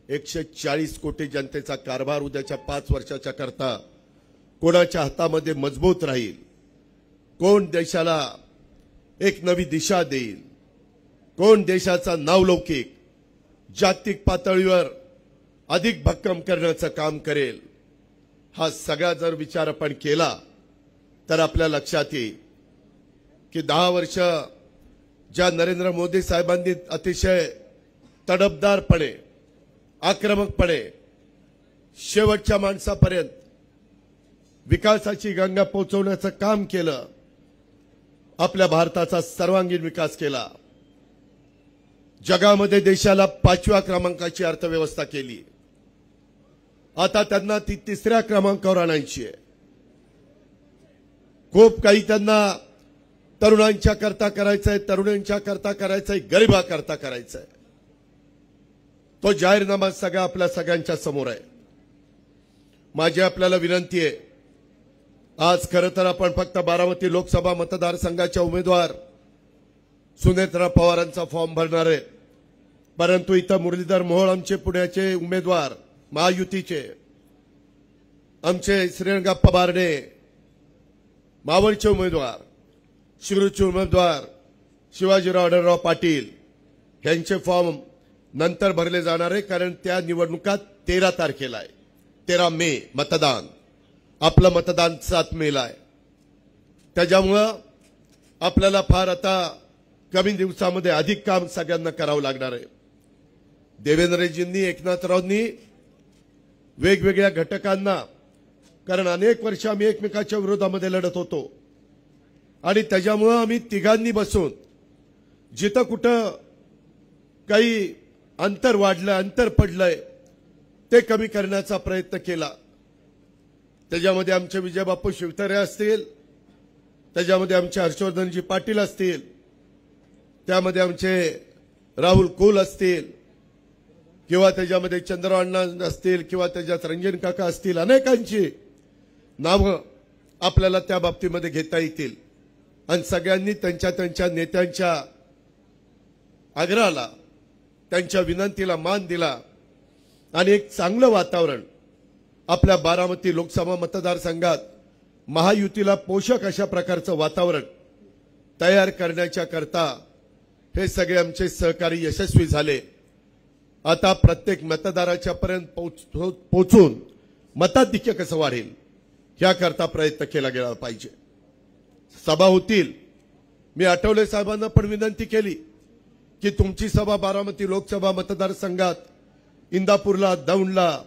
140 कोटी जनतेचा कारभार उद्याच्या 5 वर्षाच्या करता कोणाच्या हातामध्ये मजबूत राहील, कोण देशाला एक नवी दिशा देईल, कोण देशाचा नावलौकिक जागतिक पातळीवर अधिक भक्कम करण्याचं काम करेल, हा सगळा जर विचार आपण केला तर आपल्या लक्षात येईल की 10 वर्ष ज्या नरेंद्र मोदी साहेबांनी अतिशय तडफदारपणे, आक्रमकपणे शेवटच्या माणसापर्यंत विकासाची गंगा पोहोचवण्याचं काम केलं, आपल्या भारताचा सर्वांगीण विकास केला, जगामध्ये देशाला 5व्या क्रमांकाची अर्थव्यवस्था केली, आता त्यांना ती 3ऱ्या क्रमांकावर आणायची आहे। खूप काही त्यांना तरुणांच्या करता करायचंय, तरुणांच्या करता करायचंय, गरिबाकरता करायचंय। तो जाहीरनामा सगळा आपल्या सगळ्यांच्या समोर आहे। माझी आपल्याला विनंती आहे, आज खरं तर आपण फक्त बारामती लोकसभा मतदारसंघाच्या उमेदवार सुनेत्रा पवारांचा फॉर्म भरणार आहे, परंतु इथं मुरलीधर मोहोळ आमचे पुण्याचे उमेदवार महायुतीचे, आमचे श्रीरंगप्पा बारणे मावळचे उमेदवार, शिरूरचे उमेदवार शिवाजीराव आढळराव पाटील यांचे फॉर्म नंतर भरले जाणार आहे, कारण त्या निवडणुका 13 तारखेला आहे. 13 मे मतदान. आपलं मतदान 7 मेला आहे. त्याच्यामुळं आपल्याला फार आता कमी दिवसामध्ये अधिक काम सगळ्यांना करावं लागणार आहे. देवेंद्रजींनी, एकनाथरावांनी वेगवेगळ्या घटकांना, कारण अनेक वर्ष आम्ही एकमेकाच्या विरोधामध्ये लढत होतो आणि त्याच्यामुळं आम्ही तिघांनी बसून जिथं कुठं काही अंतर वाढलं, अंतर पडलंय, ते कमी करण्याचा प्रयत्न केला. त्याच्यामध्ये आमचे विजयबापू शिवतारे असतील, त्याच्यामध्ये आमचे हर्षवर्धनजी पाटील असतील, त्यामध्ये आमचे राहुल कोल असतील, किंवा त्याच्यामध्ये चंद्रराव अण्णा असतील, किंवा त्याच्यात रंजन काका असतील. अनेकांची नावं आपल्याला त्या बाबतीमध्ये घेता येतील आणि सगळ्यांनी त्यांच्या नेत्यांच्या आग्रहाला, त्यांच्या विनंतीला मान दिला आणि एक चांगलं वातावरण आपल्या बारामती लोकसभा मतदारसंघात महायुतीला पोषक अशा प्रकारचं वातावरण तयार करण्याच्या करता हे सगळे आमचे सहकारी यशस्वी झाले. आता प्रत्येक मतदाराच्या पर्यंत पोहोचून मताधिक्य कसं वाढेल याकरता प्रयत्न केला गेला पाहिजे. सभा होतील. मी आठवले साहेबांना पण विनंती केली की तुमची सभा बारामती लोकसभा मतदारसंघात इंदापूरला, दौंडला,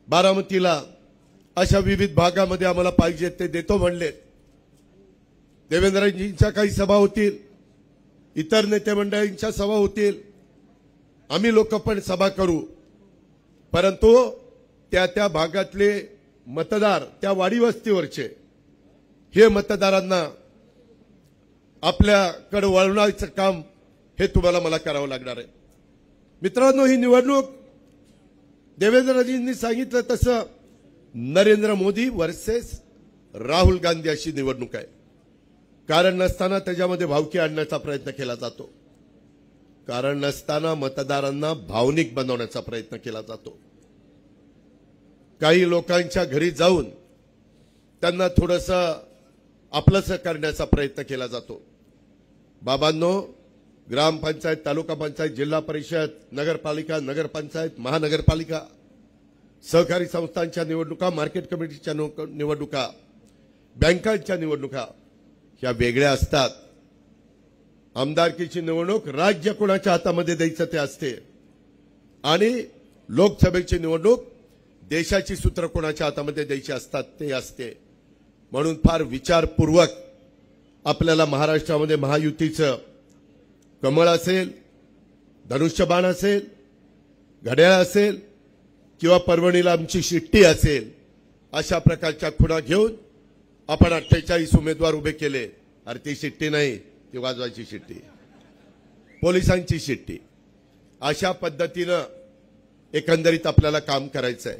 बारामतीला अशा विविध भागामध्ये आम्हाला पाहिजे ते देतो म्हणले. देवेंद्रजींच्या काही सभा होतील, इतर नेते मंडळींच्या सभा होतील, आम्ही लोक पण सभा करू, परंतु त्या भागातले मतदार, त्या वाडी वस्तीवरचे हे मतदारांना आपल्याकडे वळवण्याचं काम हे तुम्हाला मला करावं लागणार आहे. मित्रांनो, ही निवडणूक देवेंद्रजींनी सांगितलं तसं नरेंद्र मोदी वर्सेस राहुल गांधी अशी निवडणूक आहे. कारण नसताना त्याच्यामध्ये भावकी आणण्याचा प्रयत्न केला जातो. कारण नसताना मतदारांना भावनिक बनवण्याचा प्रयत्न केला जातो. काही लोकांच्या घरी जाऊन त्यांना थोडंसं आपलंसं करण्याचा प्रयत्न केला जातो. बाबांनो, ग्रामपंचायत, तालुका पंचायत, जिल्हा परिषद, नगरपालिका, नगरपंचायत, महानगरपालिका, सहकारी संस्थांच्या निवडणुका, मार्केट कमिटीच्या निवडणुका, बँकांच्या निवडणुका ह्या वेगळ्या असतात. आमदारकीची निवडणूक राज्य कोणाच्या हातामध्ये द्यायचं ते असते आणि लोकसभेची निवडणूक देशाची सूत्र कोणाच्या हातामध्ये द्यायची असतात ते असते. म्हणून फार विचारपूर्वक आपल्याला महाराष्ट्रामध्ये महायुतीचं कमळ असेल, धनुष्यबाण असेल, घड्याळ असेल किंवा परभणीला आमची शिट्टी असेल, अशा प्रकारच्या खुणा घेऊन आपण 48 उमेदवार उभे केले. अरे ती शिट्टी नाही, ती वाजवायची शिट्टी, पोलिसांची शिट्टी. अशा पद्धतीनं एकंदरीत आपल्याला काम करायचं आहे.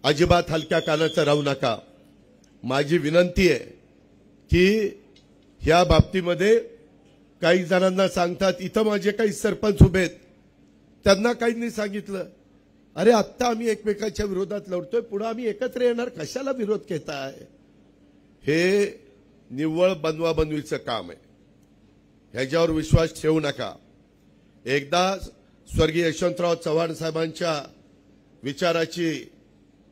अजिबात हलक्या कानाचं राहू नका. माझी विनंती आहे की ह्या बाबतीमध्ये काही जणांना सांगतात, इथं माझे काही सरपंच उभे आहेत, त्यांना काहींनी सांगितलं, अरे आत्ता आम्ही एकमेकाच्या विरोधात लढतोय, पुढे आम्ही एकत्र येणार, कशाला विरोध घेताय? हे निव्वळ बनवाबनवीचं काम आहे. ह्याच्यावर विश्वास ठेवू नका. एकदा स्वर्गीय यशवंतराव चव्हाण साहेबांच्या विचाराची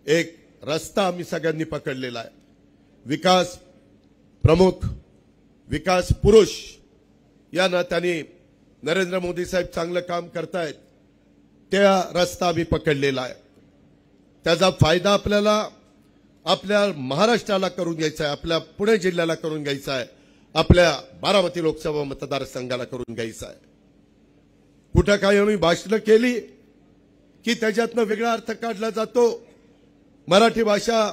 एक रस्ता आम्ही सगळ्यांनी पकडलेला आहे. विकास प्रमुख, विकास पुरुष या नात्याने नरेंद्र मोदी साहेब चांगलं काम करतायत, त्या रस्ता आम्ही पकडलेला आहे. त्याचा फायदा आपल्याला आपल्या महाराष्ट्राला करून घ्यायचा आहे, आपल्या पुणे जिल्ह्याला करून घ्यायचा आहे, आपल्या बारामती लोकसभा मतदारसंघाला करून घ्यायचा आहे. कुठं काही आम्ही भाषणं केली की त्याच्यातनं वेगळा अर्थ काढला जातो. मराठी भाषा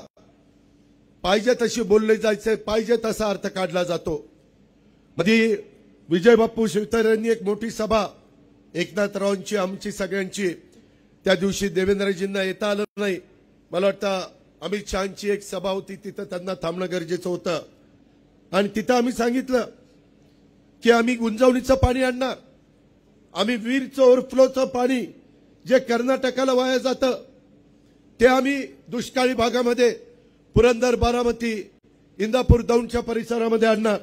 पाहिजे तशी बोलली जायचे, पाहिजे तसा अर्थ काढला जातो. मध्ये विजयबापू शिवतारे यांनी एक मोठी सभा एकनाथरावांची, आमची सगळ्यांची, त्या दिवशी देवेंद्रजींना येता आलं नाही. मला वाटतं अमित शहाची एक सभा होती, तिथं त्यांना थांबणं गरजेचं होतं आणि तिथं आम्ही सांगितलं की आम्ही गुंजवणीचं पाणी आणणार, आम्ही वीरचं ओव्हरफ्लोचं पाणी जे कर्नाटकाला वाया जातं ते आम्ही दुष्काळी भागामध्ये पुरंदर, बारामती, इंदापूर, दौंडच्या परिसरामध्ये आणणार.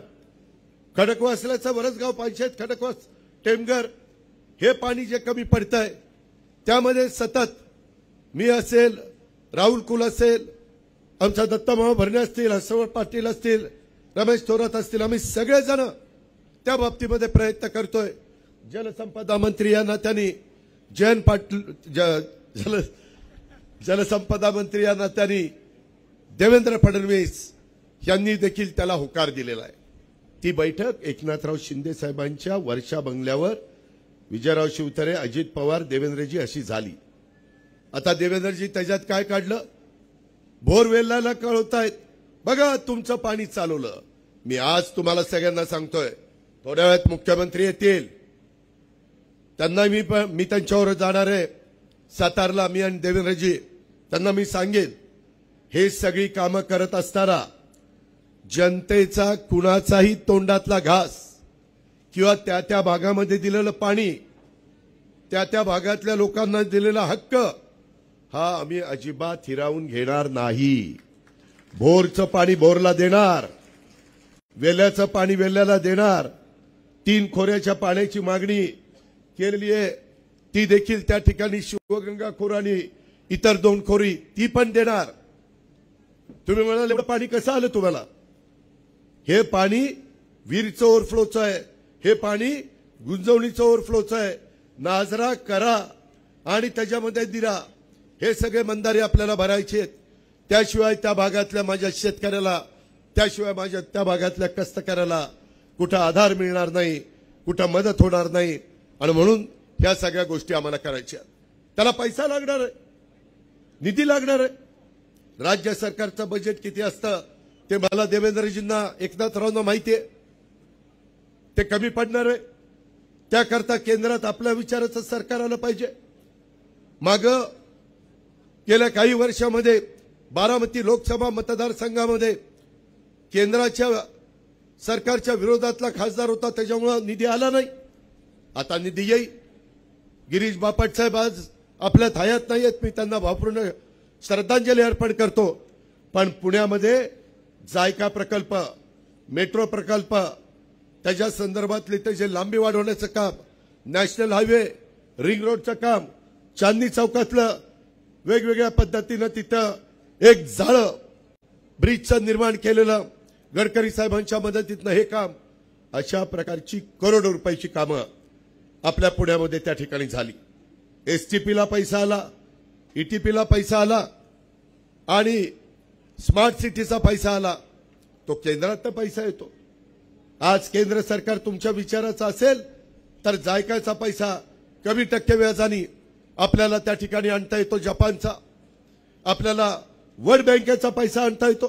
खडकवासल्याचा वरसगाव पंचायत, खडकवास, टेमघर हे पाणी जे कमी पडतंय त्यामध्ये सतत मी असेल, राहुल कुल असेल, आमचा दत्तामामा भरणे असतील, हर्षवर्धन पाटील असतील, रमेश थोरात असतील, आम्ही सगळेजण त्या बाबतीमध्ये प्रयत्न करतोय. जलसंपदा मंत्री या नात्याने जयंत पाटील, जलसंपदा मंत्री या नात्याने देवेंद्र फडणवीस यांनी देखील त्याला होकार दिलेला आहे. ती बैठक एकनाथराव शिंदे साहेबांच्या वर्षा बंगल्यावर विजयराव शिवतारे, अजित पवार, देवेंद्रजी अशी झाली. आता देवेंद्रजी त्याच्यात काय काढलं? बोरवेलला कळवतायत, बघा तुमचं पाणी चालवलं. मी आज तुम्हाला सगळ्यांना सांगतोय, थोड्या वेळात मुख्यमंत्री येतील, त्यांना मी त्यांच्यावर जाणार आहे सातारला, मी आणि देवेंद्रजी. त्यांना मी सांगेन, हे सगळी कामं करत असताना जनतेचा कुणाचाही तोंडातला घास किंवा त्या त्या भागामध्ये दिलेलं पाणी, त्या त्या भागातल्या लोकांना दिलेला हक्क हा आम्ही अजिबात हिरावून घेणार नाही. बोरचं पाणी बोरला देणार, वेल्याचं पाणी वेल्याला देणार. 3 खोऱ्याच्या पाण्याची मागणी केलेली आहे, ती देखील त्या ठिकाणी शिवगंगा खोर आणि इतर 2 खोरी ती पण देणार. तुम्ही म्हणाल एवढं पाणी कसं आलं तुम्हाला? हे पाणी वीरचं ओव्हरफ्लोचं आहे, हे पाणी गुंजवणीचं ओव्हरफ्लोचं आहे. नाझरा, करा आणि त्याच्यामध्ये दिरा हे सगळे मंदारे आपल्याला भरायचे आहेत. त्याशिवाय त्या भागातल्या माझ्या शेतकऱ्याला, त्याशिवाय माझ्या त्या भागातल्या कष्टकऱ्याला कुठं आधार मिळणार नाही, कुठं मदत होणार नाही. आणि म्हणून ह्या सगळ्या गोष्टी आम्हाला करायच्या. त्याला पैसा लागणार आहे, निधी लागणार आहे. राज्य सरकारचं बजेट किती असतं ते मला देवेंद्रजींना, एकनाथरावांना माहिती आहे. ते कमी पडणार आहे. त्याकरता केंद्रात आपल्या विचाराचं सरकार आलं पाहिजे. मागं गेल्या काही वर्षामध्ये बारामती लोकसभा मतदारसंघामध्ये केंद्राच्या सरकारच्या विरोधातला खासदार होता, त्याच्यामुळे निधी आला नाही. आता निधी येईल. गिरीश बापट साहेब आज आपल्यात हयात नाही आहेत, मी त्यांना भावपूर्ण श्रद्धांजली अर्पण करतो. पण पुण्यामध्ये जायका प्रकल्प, मेट्रो प्रकल्प, त्याच्या संदर्भातले त्याचे लांबी वाढवण्याचं काम, नॅशनल हायवे, रिंग रोडचं काम, चांदणी चौकातलं वेगवेगळ्या पद्धतीनं तिथं एक जाळं ब्रिजचं निर्माण केलेलं, गडकरी साहेबांच्या मदतीनं हे काम, अशा प्रकारची करोडो रुपयाची कामं आपल्या पुण्यामध्ये त्या ठिकाणी झाली. एसटीपीला पैसा आला, ईटीपीला पैसा आला आणि स्मार्ट सिटीचा पैसा आला. तो केंद्रात पैसा येतो. आज केंद्र सरकार तुमच्या विचाराचं असेल तर जायकाचा पैसा कमी टक्के व्याजाने आपल्याला त्या ठिकाणी आणता येतो. जपानचा आपल्याला वर्ल्ड बँकेचा पैसा आणता येतो.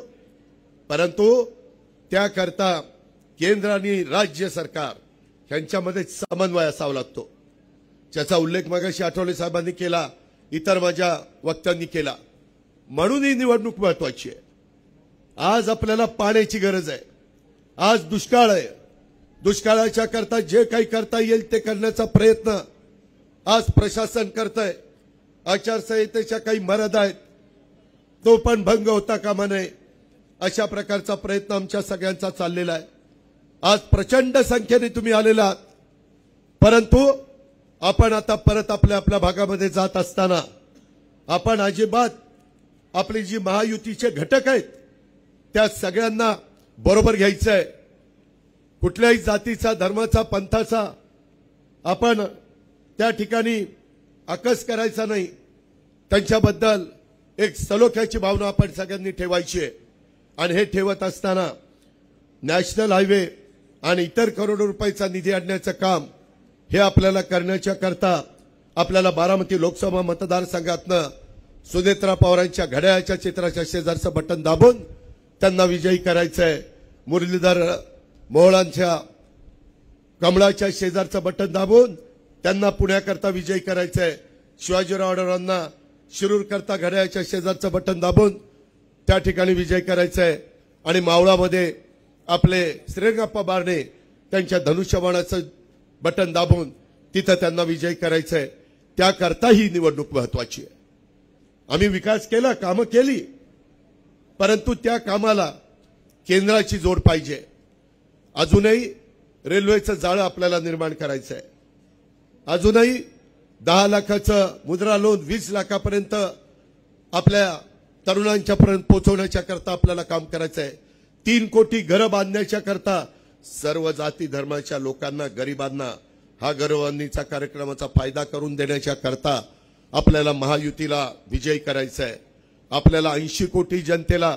परंतु त्याकरता केंद्र आणि राज्य सरकार यांच्यामध्ये समन्वय असावा लागतो, ज्याचा उल्लेख मगाशी आठवले साहेबांनी केला, इतर माझ्या वक्त्यांनी केला. म्हणून ही निवडणूक महत्वाची आहे. आज आपल्याला पाण्याची गरज आहे. आज दुष्काळ आहे. दुष्काळाच्या करता जे काही करता येईल ते करण्याचा प्रयत्न आज प्रशासन करतंय. आचारसंहितेच्या काही मर्यादा आहेत, तो पण भंग होता कामा नये, अशा प्रकारचा प्रयत्न आमच्या सगळ्यांचा चाललेला आहे. आज प्रचंड संख्येने तुम्ही आलेला आहात. परंतु आपण आता परत आपल्या आपल्या भागामध्ये जात असताना आपण अजिबात आपली जी महायुतीचे घटक आहेत त्या सगळ्यांना बरोबर घ्यायचं आहे. कुठल्याही जातीचा, धर्माचा, पंथाचा आपण त्या ठिकाणी आकस करायचा नाही. त्यांच्याबद्दल एक सलोख्याची भावना आपण सगळ्यांनी ठेवायची आहे. आणि हे ठेवत असताना नॅशनल हायवे आणि इतर करोडो रुपयाचा निधी आणण्याचं काम हे आपल्याला करण्याच्या करता आपल्याला बारामती लोकसभा मतदारसंघातनं सुनेत्रा पवारांच्या घड्याळाच्या चित्राच्या शेजारचं बटन दाबून त्यांना विजयी करायचंय. मुरलीधर मोहोळांच्या कमळाच्या शेजारचं बटन दाबून त्यांना पुण्याकरता विजयी करायचंय. शिवाजीराव आढळरावांना शिरूर करता घड्याळाच्या शेजारचं बटन दाबून त्या ठिकाणी विजय करायचंय. आणि मावळामध्ये आपले श्रीरंगप्पा बारणे त्यांच्या धनुष्यबाणाचं बटन दाबून तिथं त्यांना विजयी करायचंय. त्याकरता ही निवडणूक महत्वाची आहे. आम्ही विकास केला, कामं केली, परंतु त्या कामाला केंद्राची जोड पाहिजे. अजूनही रेल्वेचं जाळं आपल्याला निर्माण करायचं आहे. अजूनही 10 लाखाचं मुद्रा लोन 20 लाखापर्यंत आपल्या तरुणांच्या पर्यंत पोहोचवण्याच्या करता आपल्याला काम करायचं आहे. 3 कोटी घरं बांधण्याच्या करता सर्व जाती धर्माच्या लोकांना, गरिबांना हा घरबांधणीचा कार्यक्रमाचा फायदा करून देण्याच्या करता आपल्याला महायुतीला विजयी करायचा आहे. आपल्याला 80 कोटी जनतेला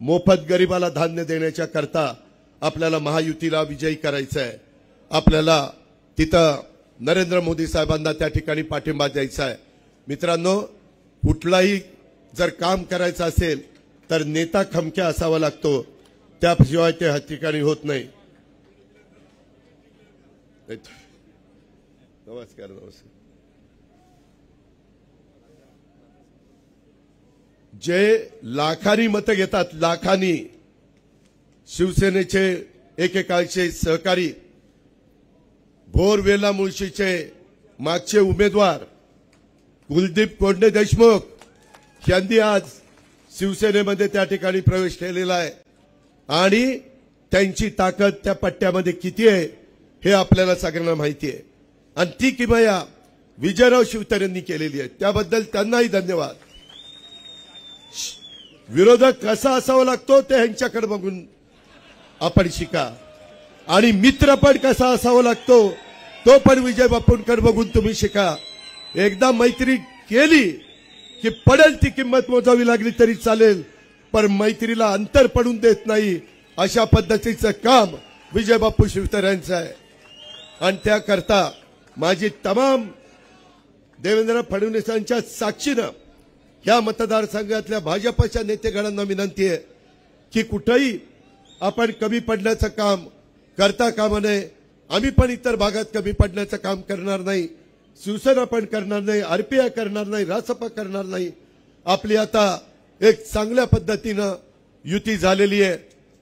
मोफत गरिबाला धान्य देण्याच्या करता आपल्याला महायुतीला विजयी करायचं आहे. आपल्याला तिथं नरेंद्र मोदी साहेबांना त्या ठिकाणी पाठिंबा द्यायचा आहे. मित्रांनो, कुठलाही जर काम करायचं असेल तर नेता खमक्या असावा लागतो, त्याशिवाय ते ठिकाणी होत नाही. नमस्कार. जे लाखांनी मतं घेतात, लाखांनी, शिवसेनेचे एकेकाळचे सहकारी, भोरवेला मुळशीचे मागचे उमेदवार कुलदीप कोंडे देशमुख यांनी आज शिवसेनेमध्ये त्या ठिकाणी प्रवेश केलेला आहे आणि त्यांची ताकद त्या पट्ट्यामध्ये किती आहे हे आपल्याला सगळ्यांना माहिती आहे. आणि ती किमया विजयराव शिवतरेंनी केलेली आहे, त्याबद्दल त्यांनाही धन्यवाद. विरोधक कसा असावा लागतो ते ह्यांच्याकडे बघून आपण शिका, आणि मित्र पण कसा असावा लागतो तो पण विजय बापूंकडे बघून तुम्ही शिका. एकदा मैत्री केली की पडेल ती किंमत मोजावी लागली तरी चालेल, पण मैत्रीला अंतर पडून देत नाही अशा पद्धतीचं काम विजय बापू शिवतर यांचं आहे. आणि त्याकरता माझी तमाम देवेंद्र फडणवीसांच्या साक्षीनं या मतदारसंघातल्या भाजपच्या नेतेगणांना विनंती आहे की कुठेही आपण कमी पडण्याचं काम करता कामा नये. आम्ही पण इतर भागात कमी पडण्याचं काम करणार नाही, शिवसेना पण करणार नाही, आरपीआय करणार नाही, रासपा करणार नाही. आपली आता एक चांगल्या पद्धतीनं युती झालेली आहे,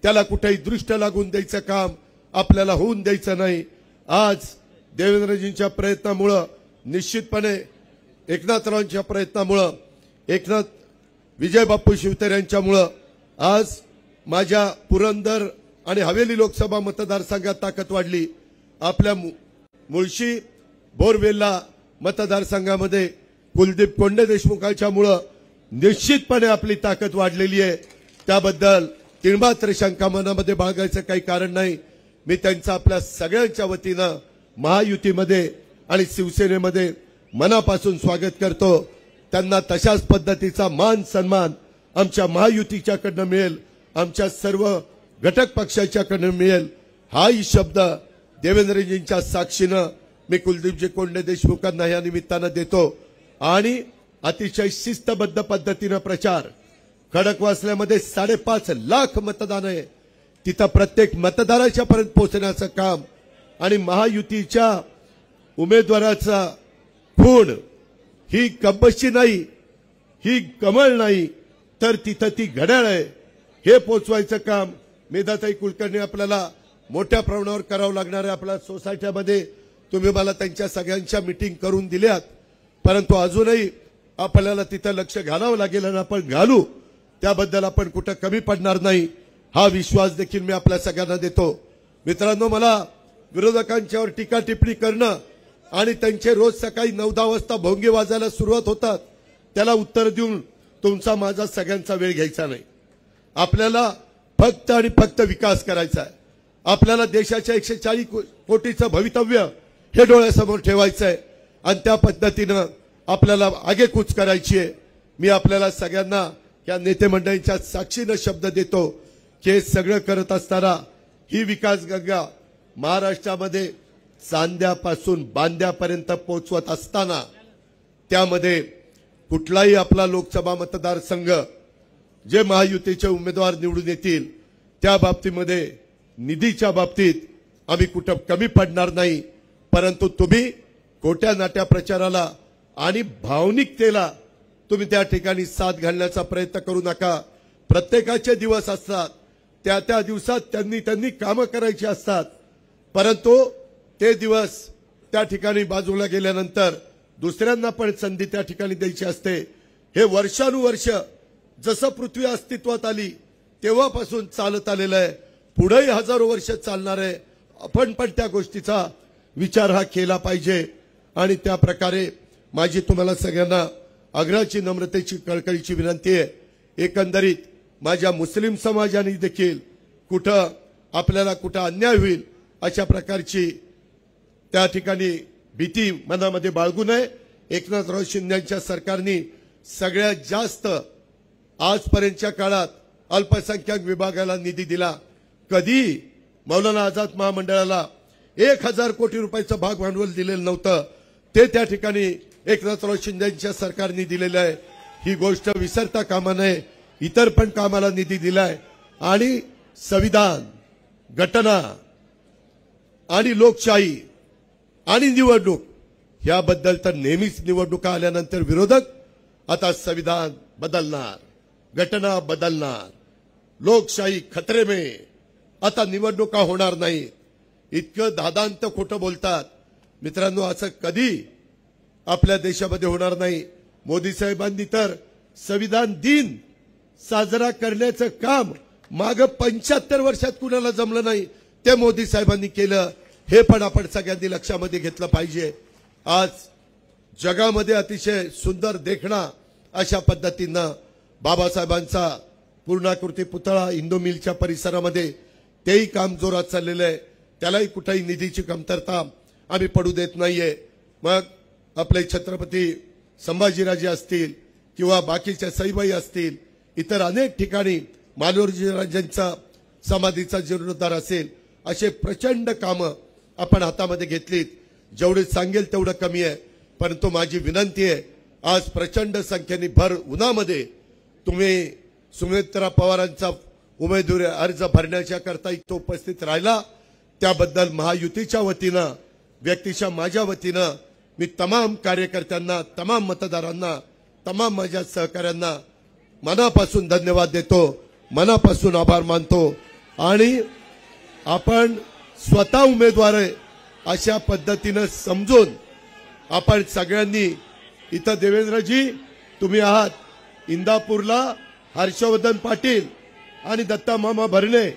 त्याला कुठेही दृष्ट लागून द्यायचं काम आपल्याला होऊन द्यायचं नाही. आज देवेंद्रजींच्या प्रयत्नामुळं, निश्चितपणे एकनाथरावांच्या प्रयत्नामुळं, एकनाथ विजय बापू शिवतर यांच्यामुळं आज माझ्या पुरंदर आणि हवेली लोकसभा मतदारसंघात ताकद वाढली. आपल्या मुळशी बोरवेल्ला मतदारसंघामध्ये कुलदीप कोंडे देशमुखांच्यामुळं निश्चितपणे आपली ताकद वाढलेली आहे. त्याबद्दल तिळमात्र शंका मनामध्ये बाळगायचं काही कारण नाही. मी त्यांचं आपल्या सगळ्यांच्या वतीनं महायुतीमध्ये आणि शिवसेनेमध्ये मनापासून स्वागत करतो. त्यांना तशाच पद्धतीचा मान सन्मान आमच्या महायुतीच्याकडनं मिळेल, आमच्या सर्व घटक पक्षाच्याकडनं मिळेल, हाही शब्द देवेंद्रजींच्या साक्षीनं मी कुलदीपजी कोंडे देशमुखांना या निमित्तानं देतो. आणि अतिशय शिस्तबद्ध पद्धतीनं प्रचार, खडकवासल्यामध्ये 5.5 लाख मतदान आहे, तिथं प्रत्येक मतदाराच्या पर्यंत पोहोचण्याचं काम आणि महायुतीच्या उमेदवाराचा खूण ही कब्बशी नाही, ही कमळ नाही, तर तिथं ती घड्याळ आहे, हे पोचवायचं काम मेधाताई कुलकर्णी आपल्याला मोठ्या प्रमाणावर करावं लागणार आहे. आपल्या सोसायट्यामध्ये तुम्ही मला त्यांच्या सगळ्यांच्या मीटिंग करून दिल्यात, परंतु अजूनही आपल्याला तिथं लक्ष घालावं लागेल आणि आपण घालू. त्याबद्दल आपण कुठं कमी पडणार नाही हा विश्वास देखील मी आपल्या सगळ्यांना देतो. मित्रांनो, मला विरोधकांच्यावर टीका टिप्पणी करणं आणि त्यांचे रोज सकाळी 9-10 वाजता भोंगे वाजायला सुरुवात होतात, त्याला उत्तर देऊन तुमचा माझा सगळ्यांचा वेळ घ्यायचा नाही. आपल्याला फक्त आणि फक्त विकास करायचा आहे. आपल्याला देशाच्या 140 कोटीचं भवितव्य हे डोळ्यासमोर ठेवायचं आहे आणि त्या पद्धतीनं आपल्याला आगेकूच करायची आहे. मी आपल्याला सगळ्यांना या नेते मंडळींच्या साक्षीनं शब्द देतो की हे सगळं करत असताना ही विकास गंगा महाराष्ट्रामध्ये चांद्यापासून बांद्यापर्यंत पोहोचवत असताना त्यामध्ये कुठलाही आपला लोकसभा मतदारसंघ जे महायुतीचे उमेदवार निवडून येतील त्या बाबतीमध्ये निधीच्या बाबतीत आम्ही कुठं कमी पडणार नाही. परंतु तुम्ही खोट्या नाट्या प्रचाराला आणि भावनिकतेला तुम्ही त्या ठिकाणी साथ घालण्याचा प्रयत्न करू नका. प्रत्येकाचे दिवस असतात, त्या दिवसात त्यांनी कामं करायची असतात, परंतु ते दिवस त्या ठिकाणी बाजूला गेल्यानंतर दुसऱ्यांना पण संधी त्या ठिकाणी द्यायची असते. हे वर्षानुवर्ष जसं पृथ्वी अस्तित्वात आली तेव्हापासून चालत आलेलं आहे, पुढेही हजारो वर्ष चालणार आहे. आपण पण त्या गोष्टीचा विचार हा केला पाहिजे आणि त्या प्रकारे माझी तुम्हाला सगळ्यांना आग्रहाची नम्रतेची कळकळीची विनंती आहे। एकंदरीत माझ्या मुस्लिम समाजाने देखील कुठं आपल्याला कुठं अन्याय होईल अशा प्रकारची त्या ठिकाणी भीती मनामध्ये बाळगू नये। एकनाथराव शिंदेच्या सरकारने सगळ्यात जास्त आजपर्यंतच्या काळात अल्पसंख्याक विभागाला निधी दिला। कधी मौलाना आझाद महामंडळाला 1000 कोटी रुपयाचं भाग भांडवल दिलेलं नव्हतं, ते त्या ठिकाणी एकनाथराव शिंदेच्या सरकारने दिलेलं आहे। ही गोष्ट विसरता कामा नये। इतर पण कामाला निधी दिलाय आणि संविधान, घटना आणि लोकशाही आणि निवडणूक याबद्दल तर नेहमीच निवडणुका आल्यानंतर विरोधक, आता संविधान बदलणार, घटना बदलणार, लोकशाही खतरे में, आता निवडणुका होणार नाही, इतकं दादांत खोटं बोलतात। मित्रांनो, असं कधी आपल्या देशामध्ये होणार नाही। मोदी साहेबांनी तर संविधान दिन साजरा करण्याचं काम माग 75 वर्षात कुणाला जमलं नाही, ते मोदी साहेबांनी केलं। हे पण आपण सगळ्यांनी लक्षामध्ये घेतलं पाहिजे। आज जगामध्ये अतिशय सुंदर देखणा अशा पद्धतीनं बाबासाहेबांचा पूर्णाकृती पुतळा हिंदू मिलच्या परिसरामध्ये तेही काम जोरात चाललेलं आहे। त्यालाही कुठेही निधीची कमतरता आम्ही पडू देत नाहीये। मग आपले छत्रपती संभाजीराजे असतील किंवा बाकीच्या सईबाई असतील, इतर अनेक ठिकाणी मालोजीराजांचा समाधीचा जीर्णोद्धार असेल, असे प्रचंड कामं आपण हातामध्ये घेतलीत। जेवढे सांगेल तेवढं कमी आहे, परंतु माझी विनंती आहे, आज प्रचंड संख्येने भर उन्हामध्ये तुम्ही सुमित्रा पवारांचा उमेदवारी अर्ज भरण्याच्या करता इथं उपस्थित राहिला, त्याबद्दल महायुतीच्या वतीनं, व्यक्तिशः माझ्या वतीनं मी तमाम कार्यकर्त्यांना, तमाम मतदारांना, तमाम माझ्या सहकाऱ्यांना मनापासून धन्यवाद देतो, मनापासून आभार मानतो। आणि आपण स्वतः उमेदवार आहे अशा पद्धतीनं समजून आपण सगळ्यांनी, इथं देवेंद्रजी तुम्ही आहात, इंदापूरला हर्षवर्धन पाटील आणि दत्ता मामा भरणे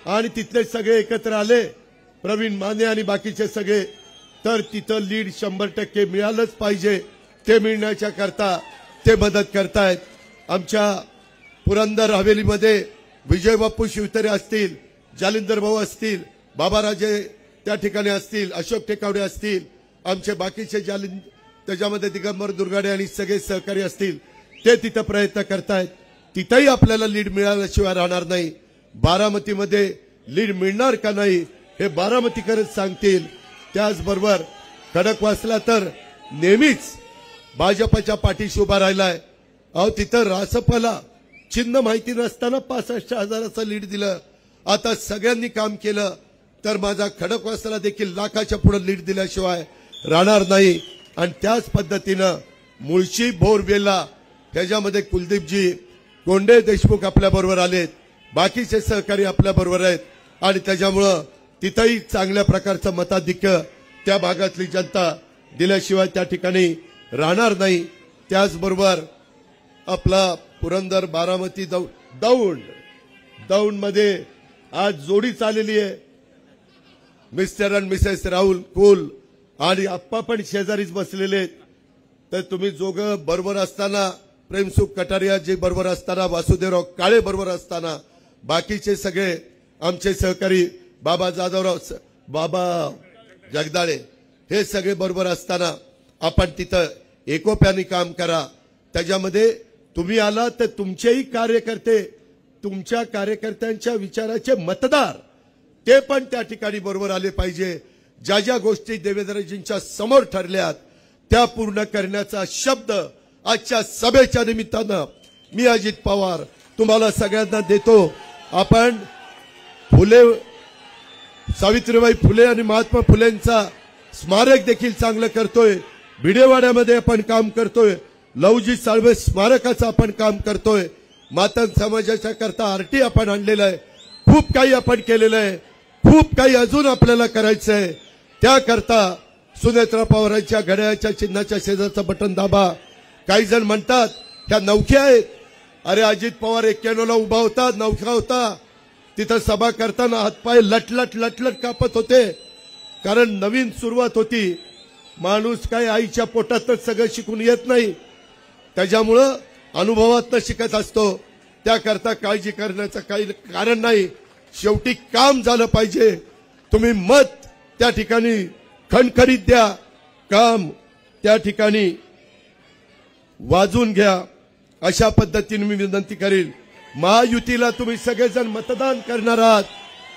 आणि तिथले सगळे एकत्र आले, प्रवीण माने आणि बाकीचे सगळे, तर तिथं लीड 100% मिळालंच पाहिजे। ते मिळण्याच्या करता ते मदत करतायत। आमच्या पुरंदर हवेलीमध्ये विजय बापू शिवतरे असतील, जालिंदर भाऊ असतील, बाबाराजे त्या ठिकाणी असतील, अशोक टेकावडे असतील, आमचे बाकीचे त्याच्यामध्ये दिगंबर दुर्गाडे आणि सगळे सहकारी असतील, ते तिथं प्रयत्न करतायत। तिथंही आपल्याला लीड मिळाल्याशिवाय राहणार नाही। बारामतीमध्ये लीड मिळणार का नाही हे बारामतीकरच सांगतील। त्याचबरोबर खडकवासला तर नेहमीच भाजपच्या पाठीशी उभा राहिलाय। अहो, तिथं रासपाला चिन्ह माहिती नसताना 65,000चं लीड दिलं। आता सगळ्यांनी काम केलं तर माझा खडकवासला देखील लाखाच्या पुढे लीड दिल्याशिवाय राहणार नाही। आणि त्याच पद्धतीनं मुळशी बोरवेला त्याच्यामध्ये कुलदीपजी कोंडे देशमुख आपल्या बरोबर आलेत, बाकीचे सहकारी आपल्या बरोबर आहेत आणि त्याच्यामुळं तिथंही चांगल्या प्रकारचं मताधिक्य त्या भागातली जनता दिल्याशिवाय त्या ठिकाणी राहणार नाही। त्याचबरोबर आपला पुरंदर बारामती दौंड मध्ये आज जोडी चाललेली आहे, मिस्टर अँड मिसेस राहुल कुल आणि आप्पा पण शेजारीच बसलेले आहेत। तर तुम्ही जोगं बरोबर असताना, प्रेमसुख कटारिया जे बरोबर असताना, वासुदेवराव काळे बरोबर असताना, बाकीचे सगळे आमचे सहकारी बाबा जाधवराव, बाबा जगदाळे हे सगळे बरोबर असताना आपण तिथं एकोप्याने काम करा। त्याच्यामध्ये तुम्ही आला तर तुमचेही कार्यकर्ते, तुमच्या कार्यकर्त्यांच्या विचाराचे मतदार ते पण त्या ठिकाणी बरोबर आले पाहिजे। ज्या ज्या गोष्टी देवेंद्रजींच्या समोर ठरल्यात त्या पूर्ण करण्याचा शब्द आजच्या सभेच्या निमित्तानं मी अजित पवार तुम्हाला सगळ्यांना देतो। आपण सावित्रीबाई फुले आणि महात्मा फुलेंचा स्मारक देखील चांगलं करतोय, भिडेवाड्यामध्ये आपण काम करतोय, लवजी साळवे स्मारकाचं आपण काम करतोय, मातंग समाजाच्या करता आरटी आपण आणलेलं आहे, खूप काही आपण केलेलं आहे, खूप काही अजून आपल्याला करायचं आहे। त्याकरता सुनेत्रा पवारांच्या घड्याळाच्या चिन्हाच्या शेजारचं बटन दाबा। काही जण म्हणतात ह्या नवख्या आहेत, अरे अजित पवार 91ला उभा होता, नवखा होता, तिथं सभा करताना हातपाय लटलट लटलट कापत होते, कारण नवीन सुरुवात होती. माणूस काय आईच्या पोटातच सगळं शिकून येत नाही, त्याच्यामुळं अनुभवातनं शिकत असतो. त्याकरता काळजी करण्याचं काही कारण नाही. शेवटी काम झालं पाहिजे. तुम्ही मत त्या ठिकाणी खणखरीत द्या, काम त्या ठिकाणी वाजून घ्या, अशा पद्धतीने मी विनंती करेन. महायुतीला तुम्ही सगळेजण मतदान करणार आहात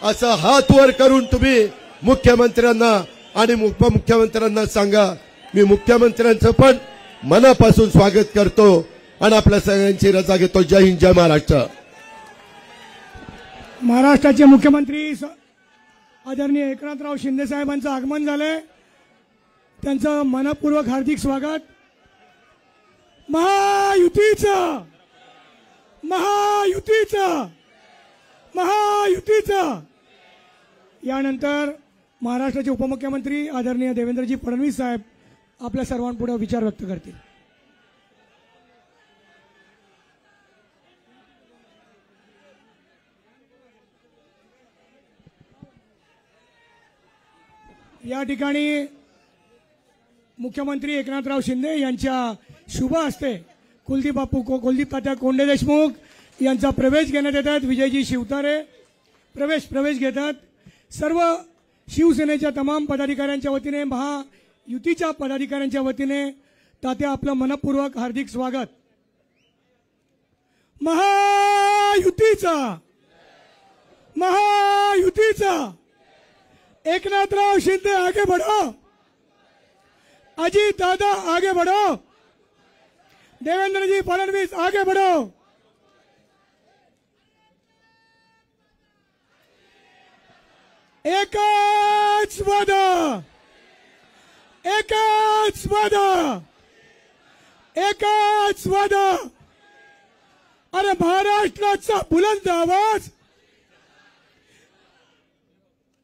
असं हात वर करून तुम्ही मुख्यमंत्र्यांना आणि उपमुख्यमंत्र्यांना सांगा. मी मुख्यमंत्र्यांचं पण मनापासून स्वागत करतो आणि आपल्या सगळ्यांची रजा घेतो. जय हिंद, जय महाराष्ट्र. महाराष्ट्राचे मुख्यमंत्री आदरणीय एकनाथराव शिंदे साहेबांचं आगमन झालंय. त्यांचं मनपूर्वक हार्दिक स्वागत. महायुतीचं महायुतीचं महायुतीचं. यानंतर महाराष्ट्राचे उपमुख्यमंत्री आदरणीय देवेंद्रजी फडणवीस साहेब आपल्या सर्वांपुढे विचार व्यक्त करतील. या ठिकाणी मुख्यमंत्री एकनाथराव शिंदे यांच्या शुभ हस्ते कुलदीप तात्या कोंडे देशमुख यांचा प्रवेश घेण्यात येतात. विजयजी शिवतारे प्रवेश घेतात. सर्व शिवसेनेच्या तमाम पदाधिकाऱ्यांच्या वतीने, महायुतीच्या पदाधिकाऱ्यांच्या वतीने तात्या आपलं मनपूर्वक हार्दिक स्वागत. महायुतीचा महायुतीचा एकनाथराव शिंदे आगे बढ़ो, अजीत दादा आगे बढ़ो, देवेंद्र जी फडणवीस आगे बढ़ो. एकच वादा, एकच वादा, एकच वादा. अरे महाराष्ट्राचा बुलंद आवाज.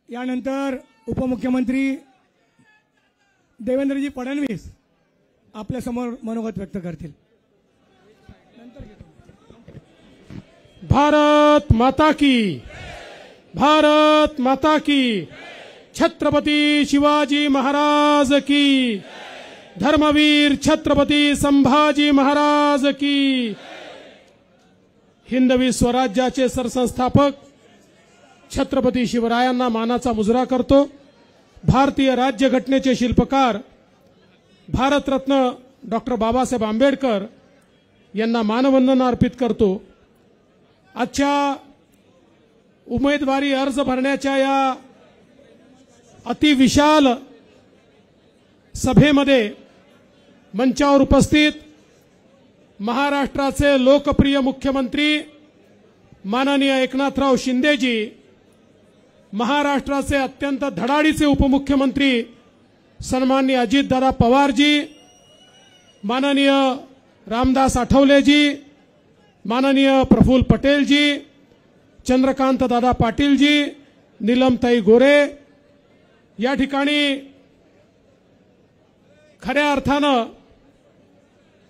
यानंतर उपमुख्यमंत्री देवेंद्रजी फडणवीस आपल्या समोर मनोगत व्यक्त करतील. भारत माता की, भारत माता की. छत्रपती शिवाजी महाराज की, धर्मवीर छत्रपती संभाजी महाराज की. हिंदवी स्वराज्याचे सरसंस्थापक छत्रपती शिवरायांना मानाचा मुजरा करतो. भारतीय राज्यघटनेचे शिल्पकार भारतरत्न डॉक्टर बाबासाहेब आंबेडकर यांना मानवंदना अर्पित करतो. आजच्या उमेदवारी अर्ज भरण्याच्या या अतिविशाल सभेमध्ये मंचावर उपस्थित महाराष्ट्राचे लोकप्रिय मुख्यमंत्री माननीय एकनाथराव शिंदेजी, महाराष्ट्राचे अत्यंत धडाडीचे उपमुख्यमंत्री सन्माननीय अजितदादा पवारजी, माननीय रामदास आठवलेजी, माननीय प्रफुल्ल पटेलजी, चंद्रकांत दादा पाटीलजी, नीलमताई गोरे, या ठिकाणी खऱ्या अर्थानं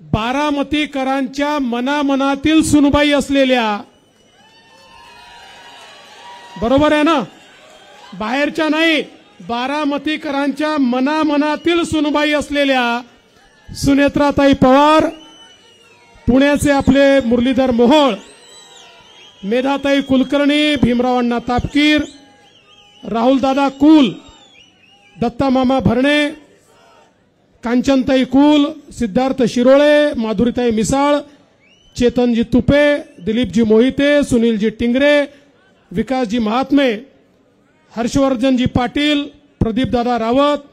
बारामतीकरांच्या मनामनातील सुनबाई असलेल्या, बरोबर आहे ना, बाहेरच्या नाही, बारामतीकरांच्या मनामनातील सुनबाई असलेल्या सुनेत्राताई पवार, पुण्याचे आपले मुरलीधर मोहोळ, मेधाताई कुलकर्णी, भीमरावांना तापकीर, राहुलदादा कुल, दत्तामामा भरणे, कांचनताई कुल, सिद्धार्थ शिरोळे, माधुरीताई मिसाळ, चेतनजी तुपे, दिलीपजी मोहिते, सुनीलजी टिंगरे, विकासजी महात्मे, हर्षवर्धनजी पाटील, प्रदीपदादा रावत,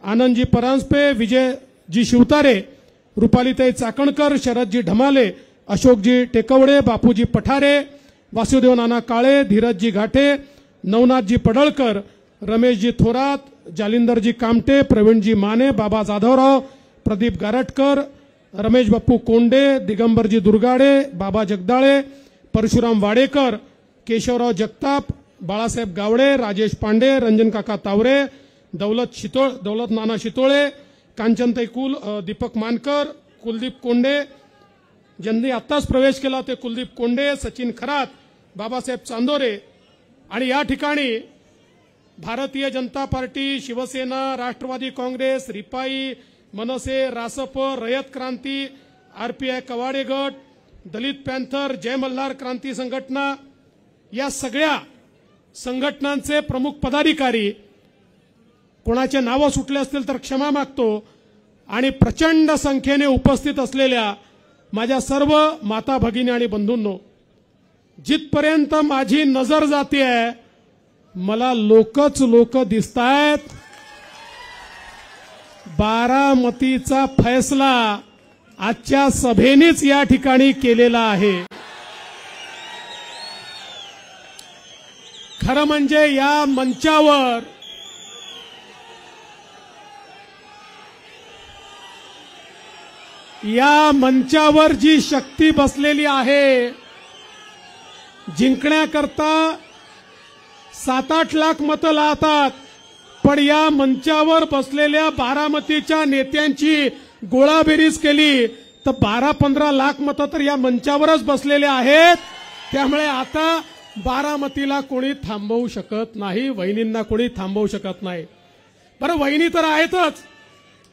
आनंदजी परांजपे, विजयजी शिवतारे, रुपालीताई चाकणकर, शरदजी ढमाले, अशोकजी टेकवडे, बापूजी पठारे, वासुदेव नाना काळे, धीरजजी घाटे, नवनाथजी पडळकर, रमेशजी थोरात, जालिंदरजी कामटे, प्रवीणजी माने, बाबा जाधवराव, प्रदीप गारटकर, रमेश बाप्पू कोंडे, दिगंबरजी दुर्गाडे, बाबा जगदाळे, परशुराम वाडेकर, केशवराव जगताप, बाळासाहेब गावडे, राजेश पांडे, रंजन काका तावरे, दौलत नाना शितोळे, कांचनताई कुल, दीपक मानकर, कुलदीप कोंडे, ज्यांनी आत्ताच प्रवेश केला ते कुलदीप कोंडे, सचिन खरात, बाबासाहेब चांदोरे आणि या ठिकाणी भारतीय जनता पार्टी, शिवसेना, राष्ट्रवादी काँग्रेस, रिपाई, मनसे, रासप, रयत क्रांती, आरपीआय कवाडे गट, दलित पॅन्थर, जय मल्हार क्रांती संघटना या सगळ्या संघटनांचे प्रमुख पदाधिकारी, कोणाचे नावं सुटले असतील तर क्षमा मागतो, आणि प्रचंड संख्येने उपस्थित असलेल्या माझ्या सर्व माता भगिनी आणि बंधूंनो, जिथपर्यंत माझी नजर जातेय मला लोकच लोक दिसतायत. बारामतीचा फैसला आजच्या सभेनेच या ठिकाणी केलेला आहे. खरं म्हणजे या मंचावर जी शक्ती बसलेली आहे, जिंकण्याकरता 7-8 लाख मतं लावतात, पण या मंचावर बसलेल्या बारामतीच्या नेत्यांची गोळाबेरीज केली तर 12-15 लाख मतं तर या मंचावरच बसलेले आहेत. त्यामुळे आता बारामतीला कोणी थांबवू शकत नाही, वहिनींना कोणी थांबवू शकत नाही. बरं, वहिनी तर आहेतच,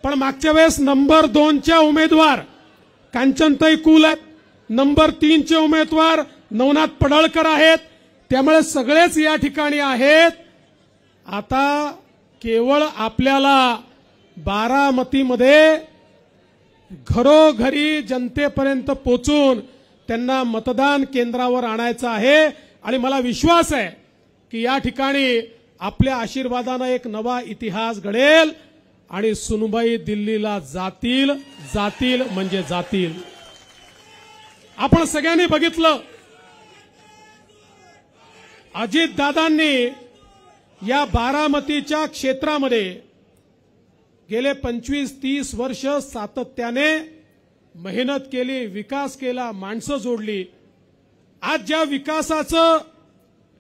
पण मागच्या वेळेस नंबर 2च्या उमेदवार कांचनताई कुल आहेत, नंबर 3चे उमेदवार नवनाथ पडळकर आहेत, त्यामुळे सगळेच या ठिकाणी आहेत. आता केवळ आपल्याला बारामतीमध्ये घरोघरी जनतेपर्यंत पोचून त्यांना मतदान केंद्रावर आणायचं आहे. आणि मला विश्वास आहे की या ठिकाणी आपल्या आशीर्वादाने एक नवा इतिहास घडेल आणि सुनबाई दिल्लीला जातील म्हणजे जातील. आपण सगळ्यांनी बघितलं, अजितदादांनी या बारामतीच्या क्षेत्रामध्ये गेले 25-30 वर्ष सातत्याने मेहनत केली, विकास केला, माणसं जोडली. आज ज्या विकासाचं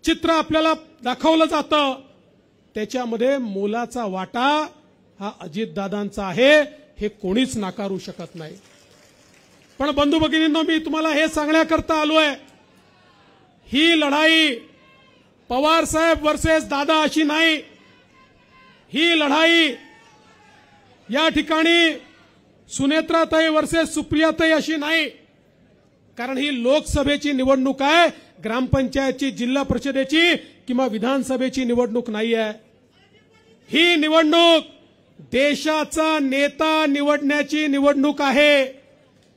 चित्र आपल्याला दाखवलं जातं त्याच्यामध्ये मोलाचा वाटा हा अजितदादांचा आहे, हे कोणीच नाकारू शकत नाही. पण बंधू भगिनींनो, मी तुम्हाला हे सांगण्याकरता आलोय, ही लढाई पवार साहेब वर्सेस दादा अशी नाही. ही लढाई या ठिकाणी सुनेत्राताई वर्सेस सुप्रियाताई अशी नाही. कारण ही लोकसभेची निवडणूक आहे, ग्रामपंचायतची, जिल्हा परिषदेची किंवा विधानसभेची निवडणूक नाही आहे. ही निवडणूक देशाचा नेता निवडण्याची निवडणूक आहे.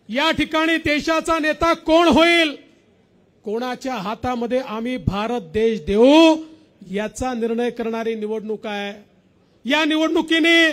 या ठिकाणी देशाचा नेता कोण होईल, कोणाच्या हातामध्ये आम्ही भारत देश देऊ, याचा निर्णय करणारी निवडणूक आहे. या निवडणुकीने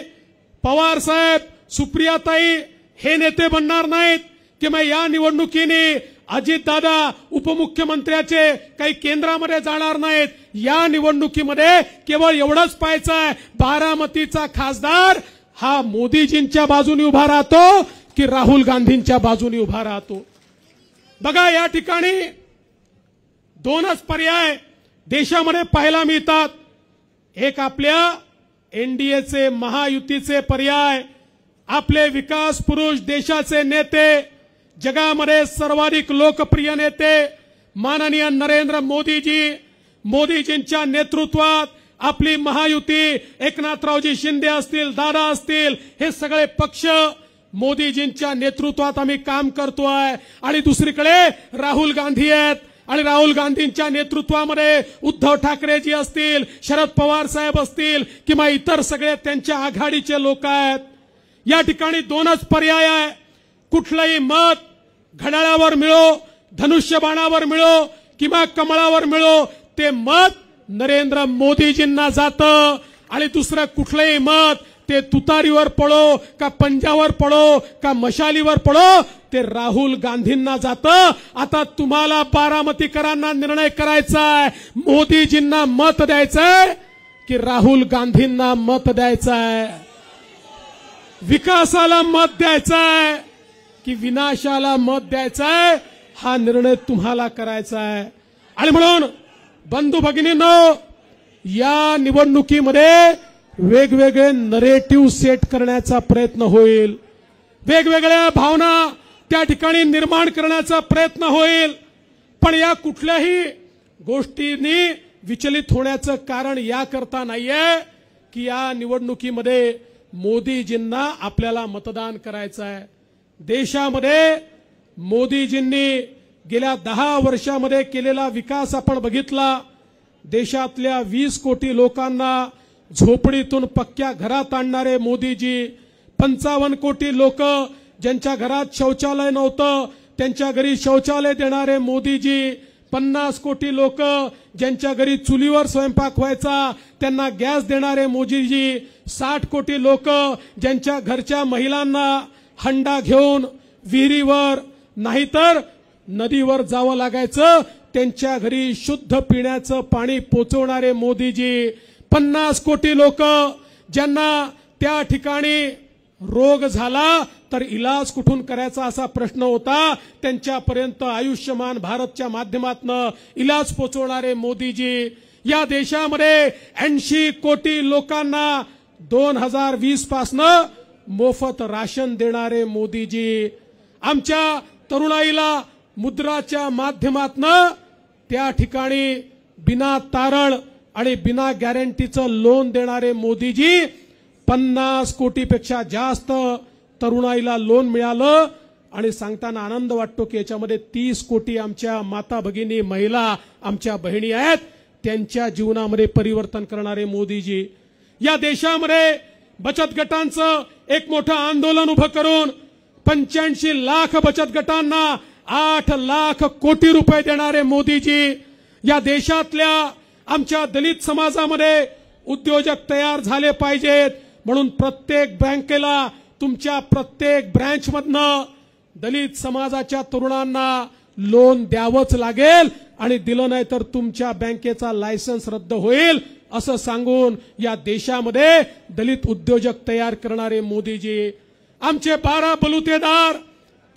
पवार साहेब, सुप्रियाताई हे नेते बनणार नाहीत किंवा या निवडणुकीने अजितदादा उपमुख्यमंत्र्याचे काही केंद्रामध्ये जाणार नाहीत. या निवडणुकीमध्ये केवळ एवढंच पाहायचं आहे, बारामतीचा खासदार हा मोदीजींच्या बाजूने उभा राहतो की राहुल गांधींच्या बाजूने उभा राहतो. बघा, या ठिकाणी दोनच पर्याय देशामध्ये पाहायला मिळतात. एक आपल्या एनडीएचे, महायुतीचे पर्याय, आपले विकास पुरुष, देशाचे नेते, जगामध्ये सर्वाधिक लोकप्रिय नेते माननीय नरेंद्र मोदीजींच्या नेतृत्वात आपली महायुती, एकनाथरावजी शिंदे असतील, दादा असतील, हे सगळे पक्ष मोदीजींच्या नेतृत्वात आम्ही काम करतोय. आणि दुसरीकडे राहुल गांधी आहेत आणि राहुल गांधींच्या नेतृत्वामध्ये उद्धव ठाकरेजी असतील, शरद पवार साहेब असतील किंवा इतर सगळे त्यांच्या आघाडीचे लोक आहेत. या ठिकाणी दोनच पर्याय आहे. कुठलंही मत घड्याळावर मिळो, धनुष्यबाणावर मिळो किंवा कमळावर मिळो, ते मत नरेंद्र मोदीजींना जातं. आणि दुसरं कुठलंही मत ते तुतारीवर पडो का पंजावर पडो का मशालीवर पडो, ते राहुल गांधींना जातं. आता तुम्हाला बारामतीकरांना निर्णय करायचा आहे, मोदीजींना मत द्यायचंय की राहुल गांधींना मत द्यायचंय, विकासाला मत द्यायचंय की विनाशाला मत द्यायचंय, हा निर्णय तुम्हाला करायचा आहे. आणि म्हणून बंधू भगिनींनो, या निवडणुकीमध्ये वेगवेगळे नरेटिव्ह सेट करण्याचा प्रयत्न होईल, वेगवेगळ्या भावना त्या ठिकाणी निर्माण करण्याचा प्रयत्न होईल. पण या कुठल्याही गोष्टींनी विचलित होण्याचं कारण याकरता नाहीये की या निवडणुकीमध्ये मोदीजींना आपल्याला मतदान करायचं आहे. देशामध्ये मोदीजींनी गेल्या 10 वर्षामध्ये केलेला विकास आपण बघितला. देशातल्या 20 कोटी लोकांना झोपडीतून पक्क्या घरात आणणारे मोदीजी, 55 कोटी लोक ज्यांच्या घरात शौचालय नव्हतं त्यांच्या घरी शौचालय देणारे मोदीजी, 50 कोटी लोक ज्यांच्या घरी चुलीवर स्वयंपाक व्हायचा त्यांना गॅस देणारे मोदीजी, 60 कोटी लोक ज्यांच्या घरच्या महिलांना हंडा घेऊन विहिरीवर नाहीतर नदीवर जावं लागायचं त्यांच्या घरी शुद्ध पिण्याचं पाणी पोचवणारे मोदीजी, 50 कोटी लोक ज्यांना त्या ठिकाणी रोग झाला तर इलाज कुठून करायचा असा प्रश्न होता त्यांच्यापर्यंत आयुष्यमान भारतच्या माध्यमातून इलाज पोचवणारे मोदीजी. या देशामध्ये 80 कोटी लोकांना 2020 पासनं मोफत राशन देणारे मोदीजी. आमच्या तरुणाईला मुद्राच्या माध्यमातून त्या ठिकाणी बिना तारण आणि बिना गॅरंटीचं लोन देणारे मोदीजी. 50 कोटीपेक्षा जास्त तरुणाईला लोन मिळालं आणि सांगताना आनंद वाटतो की याच्यामध्ये 30 कोटी आमच्या माता भगिनी महिला आमच्या बहिणी आहेत. त्यांच्या जीवनामध्ये परिवर्तन करणारे मोदीजी. या देशामध्ये बचत गटांचं एक मोठं आंदोलन उभं करून 85 लाख बचत गटांना 8 लाख कोटी रुपये देणारे मोदीजी. या देशातल्या आमच्या दलित समाजामध्ये उद्योजक तयार झाले पाहिजेत म्हणून प्रत्येक बँकेला तुमच्या प्रत्येक ब्रँचमधनं दलित समाजाच्या तरुणांना लोन द्यावंच लागेल आणि दिलं नाही तर तुमच्या बँकेचा लायसन्स रद्द होईल असं सांगून या देशामध्ये दलित उद्योजक तयार करणारे मोदीजी. आमचे 12 बलुतेदार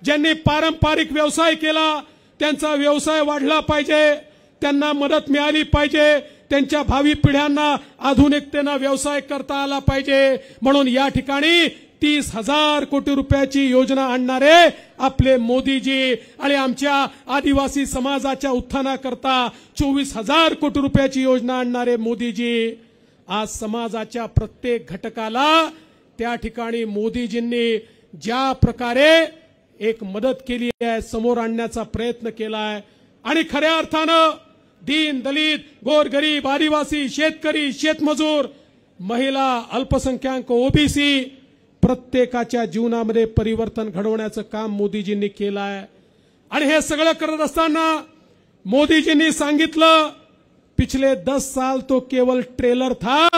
ज्यांनी पारंपरिक व्यवसाय केला त्यांचा व्यवसाय वाढला पाहिजे, त्यांना मदत मिळाली पाहिजे, त्यांच्या भावी पिढ्यांना आधुनिकतेने व्यवसाय करता आला पाहिजे म्हणून या ठिकाणी 30,000 कोटी रुपयाची योजना आणणारे आपले मोदीजी आणि आमच्या आदिवासी समाजाच्या उत्थानाकरता 24,000 कोटी रुपयाची योजना आणणारे मोदीजी. आज समाजाच्या प्रत्येक घटकाला त्या ठिकाणी मोदीजींनी ज्या प्रकारे एक मदत केली आहे समोर आणण्याचा प्रयत्न केलाय आणि खऱ्या अर्थानं दीन दलित गोरगरीब आदिवासी शेतकरी शेतमजूर महिला अल्पसंख्याक ओबीसी प्रत्येकाच्या जीवनामध्ये परिवर्तन घडवण्याचं काम मोदीजींनी केलं आहे. आणि हे सगळं करत असताना मोदीजींनी सांगितलं पिछले 10 साल तो केवल ट्रेलर था,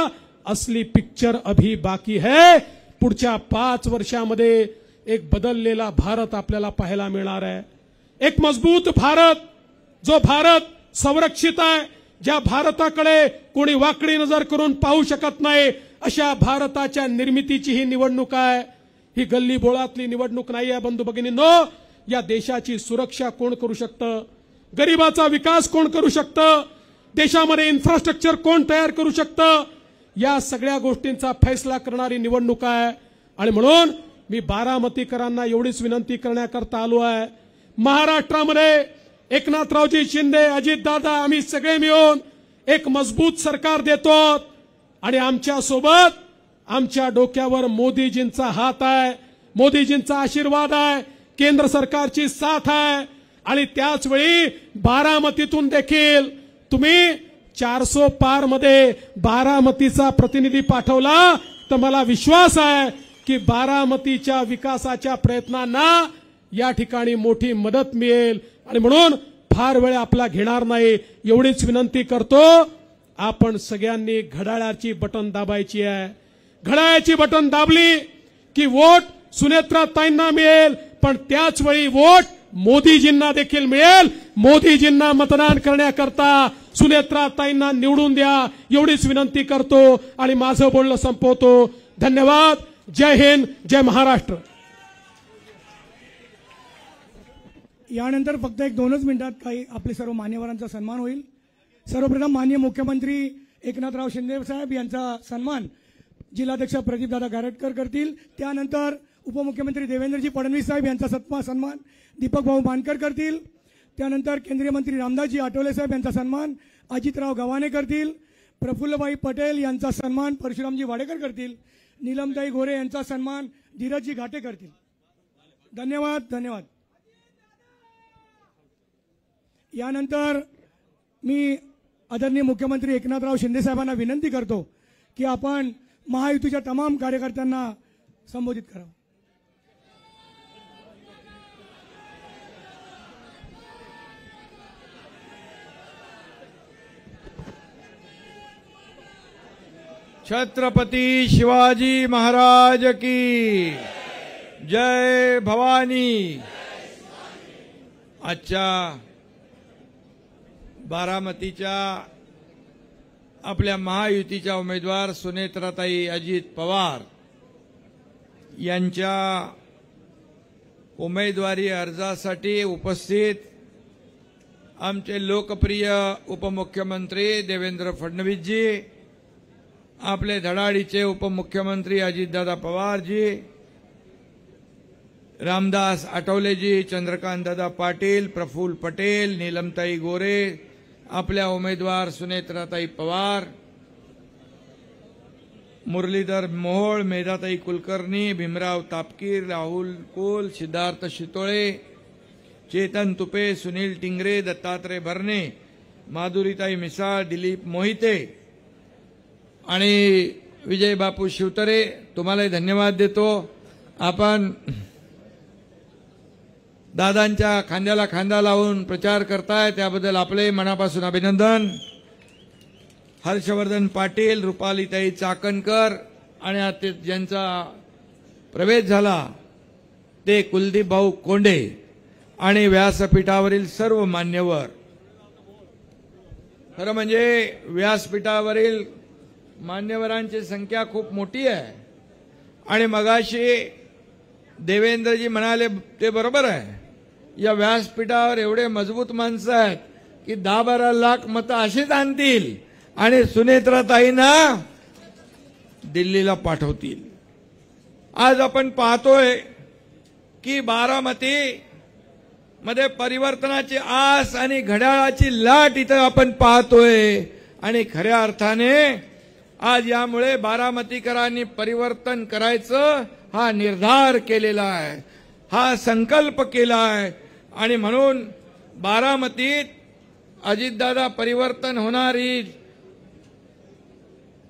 असली पिक्चर अभी बाकी है. पुढच्या 5 वर्षामध्ये एक बदललेला भारत आपल्याला पाहायला मिळणार आहे. एक मजबूत भारत, जो भारत संरक्षित आहे, ज्या भारताकडे कोणी वाकडी नजर करून पाहू शकत नाही अशा भारताच्या निर्मितीची ही निवडणूक आहे. ही गल्ली बोळातली निवडणूक नाही आहे बंधू भगिनींनो. या देशाची सुरक्षा कोण करू शकतं, गरिबाचा विकास कोण करू शकतं, देशामध्ये इन्फ्रास्ट्रक्चर कोण तयार करू शकतं, या सगळ्या गोष्टींचा फैसला करणारी निवडणूक आहे. आणि म्हणून मी बारामतीकरांना एवढीच विनंती करण्याकरता आलो आहे. महाराष्ट्रामध्ये एकनाथरावजी शिंदे, अजितदादा आम्ही सगळे मिळून एक मजबूत सरकार देतो आणि आमच्या सोबत आमच्या डोक्यावर मोदीजींचा हात आहे, मोदीजींचा आशीर्वाद आहे, केंद्र सरकारची साथ आहे. आणि त्याच वेळी बारामतीतून देखील तुम्ही 400 पार मध्ये बारामतीचा प्रतिनिधी पाठवला तर मला विश्वास आहे की बारामतीच्या विकासाच्या प्रयत्नांना या ठिकाणी मोठी मदत मिळेल. आणि म्हणून फार वेळ आपला घेणार नाही, एवढीच विनंती करतो आपण सगळ्यांनी घड्याळाची बटन दाबायची आहे. घड्याळाची बटन दाबली की वोट सुनेत्राताईंना मिळेल पण त्याच वेळी वोट मोदीजींना देखील मिळेल. मोदीजींना मतदान करण्याकरता सुनेत्राताईंना निवडून द्या एवढीच विनंती करतो आणि माझं बोलणं संपवतो. धन्यवाद. जय हिंद, जय महाराष्ट्र. यानंतर फक्त 1-2 मिनिटात काही आपले सर्व मान्यवरांचा सन्मान होईल. सर्वप्रथम माननीय मुख्यमंत्री एकनाथराव शिंदे साहेब यांचा सन्मान जिल्हाध्यक्ष प्रदीपदादा गारटकर करतील. त्यानंतर उपमुख्यमंत्री देवेंद्रजी फडणवीस साहेब यांचा सन्मान दीपक भाऊ मानकर करतील. त्यानंतर केंद्रीय मंत्री रामदासजी आठवले साहेब यांचा सन्मान अजितराव गव्हाणे करतील. प्रफुल्लभाई पटेल यांचा सन्मान परशुरामजी वाडेकर करतील. नीलमताई गोरे यांचा सन्मान धीरजजी घाटे करतील. धन्यवाद. धन्यवाद. यानंतर मी आदरणीय मुख्यमंत्री एकनाथराव शिंदे साहेबांना विनंती करतो की आपण महायुतीच्या तमाम कार्यकर्त्यांना संबोधित करावं. छत्रपती शिवाजी महाराज की जय भवानी. आजच्या बारामतीच्या आपल्या महायुतीच्या उमेदवार सुनेत्राताई अजित पवार यांच्या उमेदवारी अर्जासाठी उपस्थित आमचे लोकप्रिय उपमुख्यमंत्री देवेंद्र फडणवीसजी, आपले धडाडीचे उपमुख्यमंत्री अजितदादा पवारजी, रामदास आठवलेजी, चंद्रकांतदादा पाटील, प्रफुल्ल पटेल, नीलमताई गोरे, आपल्या उमेदवार सुनेत्राताई पवार, मुरलीधर मोहोळ, मेधाताई कुलकर्णी, भीमराव तापकीर, राहुल कोल, सिद्धार्थ शितोळे, चेतन तुपे, सुनील टिंगरे, दत्तात्रय भरणे, माधुरीताई मिसाळ, दिलीप मोहिते आणि विजय बापू शिवतरे, तुम्हालाही धन्यवाद देतो. आपण दादांच्या खांद्याला खांदा लावून प्रचार करताय त्याबद्दल आपले मनापासून अभिनंदन. हर्षवर्धन पाटील, रुपालीताई चाकणकर आणि आता ज्यांचा प्रवेश झाला ते कुलदीप भाऊ कोंडे आणि व्यासपीठावरील सर्व मान्यवर. खरं म्हणजे व्यासपीठावरील मान्यवरांची संख्या खूप मोठी आहे आणि मगाशी देवेंद्रजी म्हणाले ते बरोबर आहे. या व्यासपीठावर एवढे मजबूत माणसं आहेत की 10-12 लाख मतं अशीच आणतील आणि सुनेत्राताईंना दिल्लीला पाठवतील. आज आपण पाहतोय की बारामती मध्ये परिवर्तनाची आस आणि घड्याळाची लाट इथं आपण पाहतोय आणि खऱ्या अर्थाने आज यामुळे बारामतीकरांनी परिवर्तन करायचं हा निर्धार केलेला आहे, हा संकल्प केला आहे आणि म्हणून बारामतीत अजितदादा परिवर्तन होणारी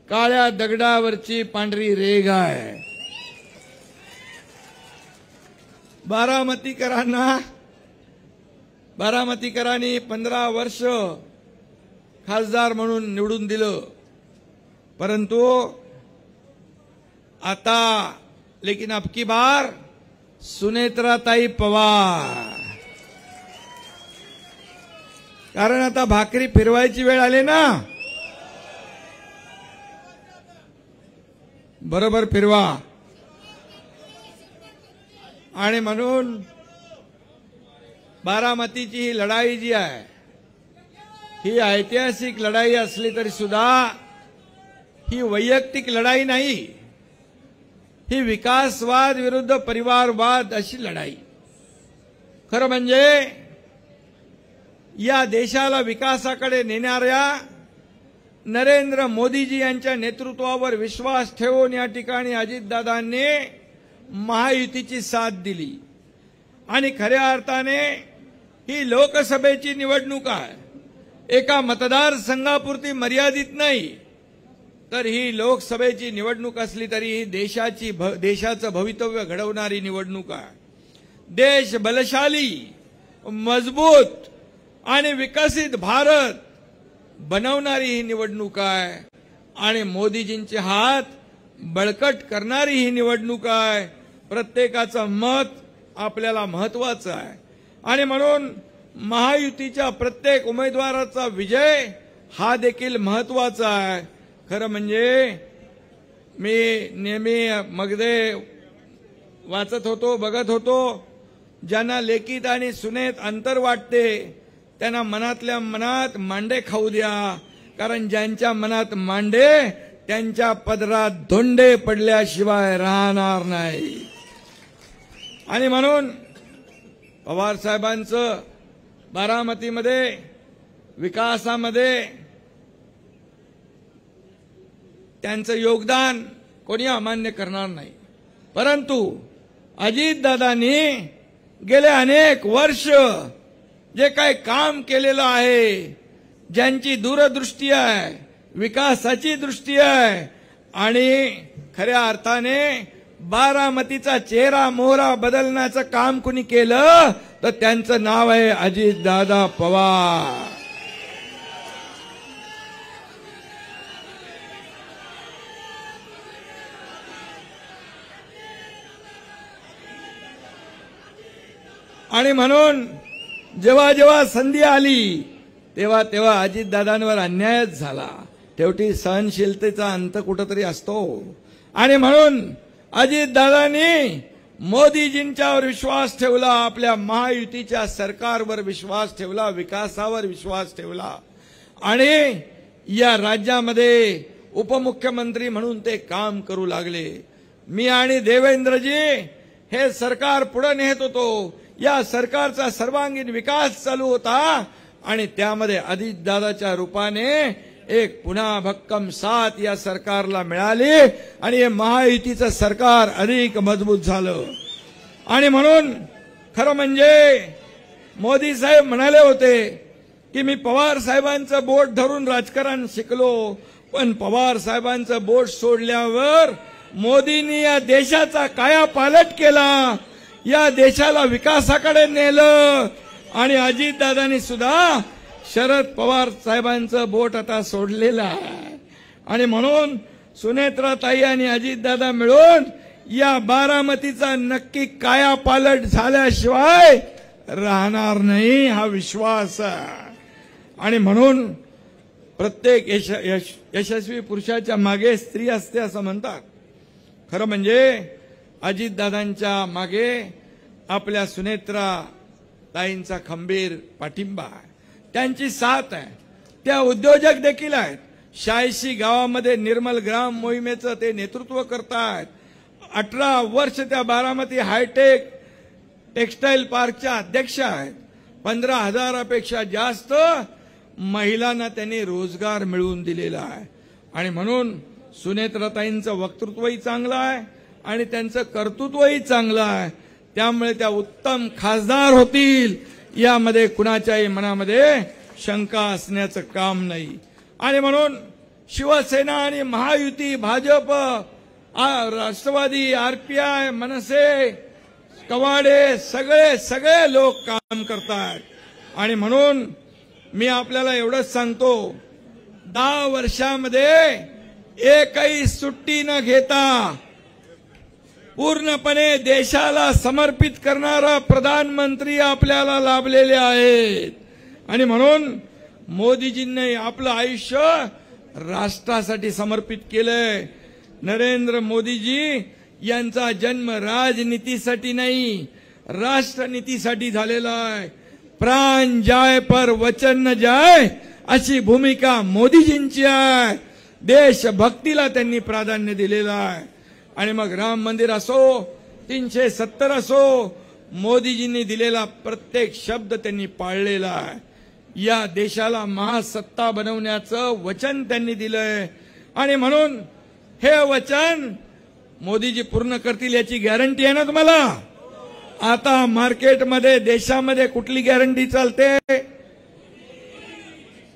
काळ्या दगडावरची पांढरी रेघ आहे. बारामतीकरांनी 15 वर्ष खासदार म्हणून निवडून दिलं, परंतु आता लेकिन अब की बार सुनेत्राताई पवार, कारण आता भाकरी फिरवायची वेळ आली ना. बरोबर फिरवा. आणि म्हणून बारामतीची ही लढाई जी आहे ही ऐतिहासिक लढाई असली तरी सुद्धा ही वैयक्तिक लढाई नाही, ही विकासवाद विरुद्ध परिवारवाद अशी लढाई. खरं म्हणजे या देशाला विकासाकडे नेणाऱ्या नरेंद्र मोदीजी यांच्या नेतृत्वावर विश्वास ठेवून या ठिकाणी अजितदादांनी महायुतीची साथ दिली आणि खऱ्या अर्थाने ही लोकसभेची निवडणूक आहे, एका मतदारसंघापुरती मर्यादित नाही, तर ही लोकसभेची निवडणूक असली तरी ही देशाचं भवितव्य घडवणारी निवडणूक आहे. देश बलशाली, मजबूत आणि विकसित भारत बनवणारी ही निवडणूक आहे आणि मोदीजींचे हात बळकट करणारी ही निवडणूक आहे. प्रत्येकाचं मत आपल्याला महत्वाचं आहे आणि म्हणून महायुतीच्या प्रत्येक उमेदवाराचा विजय हा देखील महत्वाचा आहे. खरं म्हणजे मी नेहमी मध्ये वाचत होतो, बघत होतो, ज्यांना लेकीत आणि सुनेत अंतर वाटते त्यांना मनातल्या मनात मांडे खाऊ द्या, कारण ज्यांच्या मनात मांडे त्यांच्या पदरात धोंडे पडल्याशिवाय राहणार नाही. आणि म्हणून पवार साहेबांचं बारामतीमध्ये विकासामध्ये त्यांचं योगदान कोणी अमान्य करणार नाही, परंतु अजितदादांनी गेले अनेक वर्ष जे काही काम केलेलं आहे, ज्यांची दूरदृष्टी आहे, विकासाची दृष्टी आहे आणि खऱ्या अर्थाने बारामतीचा चेहरा मोहरा बदलण्याचं काम कुणी केलं तर त्यांचं नाव आहे अजितदादा पवार. आणि म्हणून जेव्हा जेव्हा संधी आली तेव्हा तेव्हा अजितदादांवर अन्यायच झाला. शेवटी सहनशीलतेचा अंत कुठंतरी असतो आणि म्हणून अजितदादांनी मोदीजींच्यावर विश्वास ठेवला, आपल्या महायुतीच्या सरकारवर विश्वास ठेवला, विकासावर विश्वास ठेवला आणि या राज्यामध्ये उपमुख्यमंत्री म्हणून ते काम करू लागले. मी आणि देवेंद्रजी हे सरकार पुढे नेत होतो. या सरकारचा सर्वांगीण विकास चालू होता आणि त्यामध्ये अजितदादाच्या रूपाने एक पुन्हा भक्कम साथ या सरकारला मिळाली आणि हे महायुतीचं सरकार अधिक मजबूत झालं. आणि म्हणून खरं म्हणजे मोदी साहेब म्हणाले होते की मी पवार साहेबांचं बोट धरून राजकारण शिकलो, पण पवार साहेबांचं बोट सोडल्यावर मोदींनी या देशाचा कायापालट केला, या देशाला विकासाकडे नेलं आणि अजितदादांनी सुद्धा शरद पवार साहेबांचं बोट आता सोडलेलं आहे. आणि म्हणून सुनेत्राताई आणि अजितदादा मिळून या बारामतीचा नक्की कायापालट झाल्याशिवाय राहणार नाही हा विश्वास आहे. आणि म्हणून प्रत्येक यशस्वी पुरुषाच्या मागे स्त्री असते असं म्हणतात. खरं म्हणजे अजितदादांच्या मागे आपल्या सुनेत्रा ताईंचा खंबीर पाठिंबा आहे, त्यांची साथ आहे. त्या उद्योजक देखील आहेत. 86 गावामध्ये निर्मल ग्राम मोहिमेचं ते नेतृत्व करतायत. 18 वर्ष त्या बारामती हायटेक टेक्सटाईल पार्कच्या अध्यक्ष आहेत. 15,000पेक्षा जास्त महिलांना त्यांनी रोजगार मिळवून दिलेला आहे. आणि म्हणून सुनेत्राताईंचं वक्तृत्वही चांगलं आहे आणि त्यांचं कर्तृत्वही चांगलं आहे. त्यामुळे त्या उत्तम खासदार होतील यामध्ये कुणाच्याही मनामध्ये शंका असण्याचं काम नाही. आणि म्हणून शिवसेना आणि महायुती, भाजप, राष्ट्रवादी, आरपीआय, मनसे, कवाडे सगळे लोक काम करतात. आणि म्हणून मी आपल्याला एवढंच सांगतो, 10 वर्षामध्ये एकही सुट्टी न घेता पूर्णपणे देशाला समर्पित करणारा प्रधानमंत्री आपल्याला लाभलेले आहेत. आणि म्हणून मोदीजींनी आपलं आयुष्य राष्ट्रासाठी समर्पित केलंय. नरेंद्र मोदीजी यांचा जन्म राजनीतीसाठी नाही, राष्ट्रनीतीसाठी झालेला आहे. प्राण जाय पर वचन न जाय अशी भूमिका मोदीजींची आहे. देशभक्तीला त्यांनी प्राधान्य दिलेलं आहे. आणि मग राम मंदिर असो, 370 असो, मोदीजींनी दिलेला प्रत्येक शब्द त्यांनी पाळलेला आहे. या देशाला महासत्ता बनवण्याचं वचन त्यांनी दिलंय. आणि म्हणून हे वचन मोदीजी पूर्ण करतील याची गॅरंटी आहे ना तुम्हाला? आता मार्केटमध्ये देशामध्ये कुठली गॅरंटी चालते?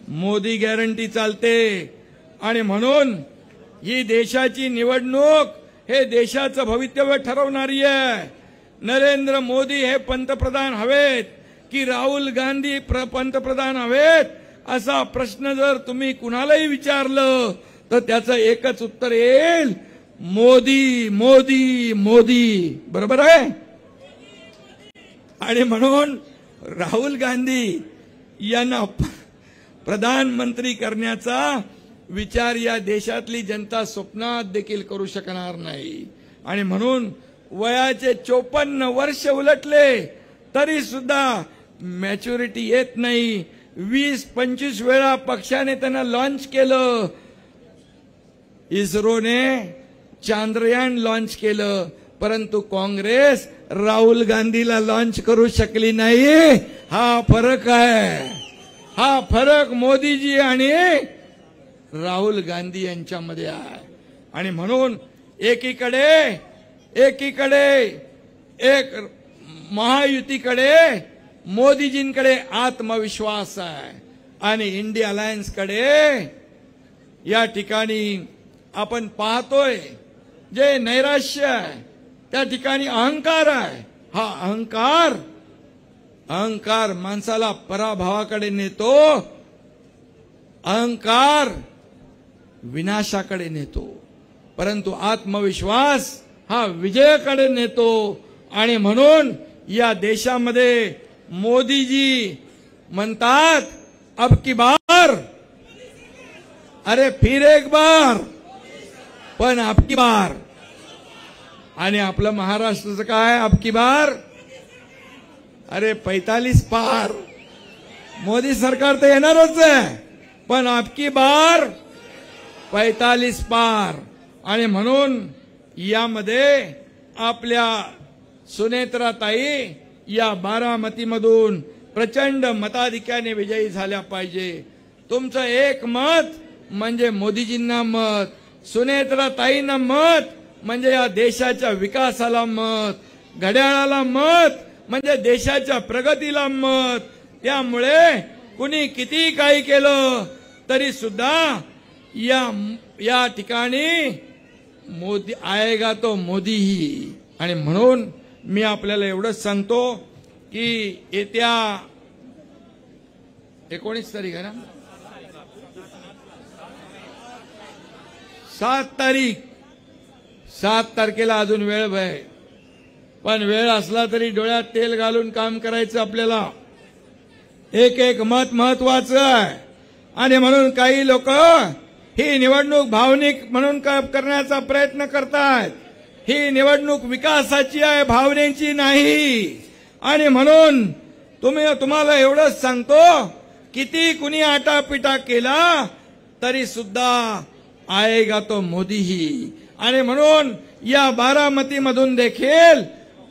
मोदी गॅरंटी चालते. आणि म्हणून ही देशाची निवडणूक हे देशाचं भवितव्य ठरवणारी आहे. नरेंद्र मोदी हे पंतप्रधान हवेत की राहुल गांधी पंतप्रधान हवेत असा प्रश्न जर तुम्ही कुणालाही विचारलं तर त्याचं एकच उत्तर येईल, मोदी मोदी मोदी. बरोबर आहे? आणि म्हणून राहुल गांधी यांना प्रधानमंत्री करण्याचा विचार या देशातली जनता स्वप्नात देखील करू शकणार नाही. आणि म्हणून वयाचे 54 वर्ष उलटले तरी सुद्धा मॅच्युरिटी येत नाही. 20-25 वेळा पक्षाने त्यांना लॉन्च केलं. इस्रोने चांद्रयान लॉन्च केलं, परंतु काँग्रेस राहुल गांधीला लॉन्च करू शकली नाही. हा फरक आहे. हा फरक मोदीजी आणि राहुल गांधी यांच्यामध्ये आहे. आणि म्हणून एकीकडे एक महायुतीकडे मोदीजींकडे आत्मविश्वास आहे आणि इंडिया अलायन्सकडे या ठिकाणी आपण पाहतोय जे नैराश्य आहे, त्या ठिकाणी अहंकार आहे. हा अहंकार माणसाला पराभवाकडे नेतो. अहंकार विनाशाकडे नेतो, परंतु आत्मविश्वास हा विजयाकडे नेतो. आणि म्हणून या देशामध्ये मोदीजी म्हणतात अब की बार, अरे फिर एक बार, पण अब की बार. आणि आपलं महाराष्ट्राचं काय अब की बार, अरे 45 पार. मोदी सरकार तर येणारच आहे, पण अब की बार 45 पार. आणि म्हणून यामध्ये आपल्या सुनेत्राताई या बारामतीमधून प्रचंड मताधिक्याने विजयी झाल्या पाहिजे. तुमचं एक मत म्हणजे मोदीजींना मत, सुनेत्राताईंना मत म्हणजे या देशाच्या विकासाला मत, घड्याळाला मत म्हणजे देशाच्या प्रगतीला मत. त्यामुळे कुणी किती काही केलं तरी सुद्धा या ठिकाणी मोदी आएगा तो मोदी ही. आणि म्हणून मी आपल्याला एवढंच सांगतो की येत्या 19 तारीख आहे ना, 7 तारखेला अजून वेळ आहे, पण वेळ असला तरी डोळ्यात तेल घालून काम करायचं आपल्याला. एक मत महत्वाचं आहे. आणि म्हणून काही लोक ही निवडणूक भावनिक म्हणून करण्याचा प्रयत्न करतात. ही निवडणूक विकासाची आहे, भावनेची नाही. आणि म्हणून तुम्हाला एवढंच सांगतो, किती कुणी आटापिटा केला तरी सुद्धा आएगा तो मोदी ही. आणि म्हणून या बारामतीमधून देखील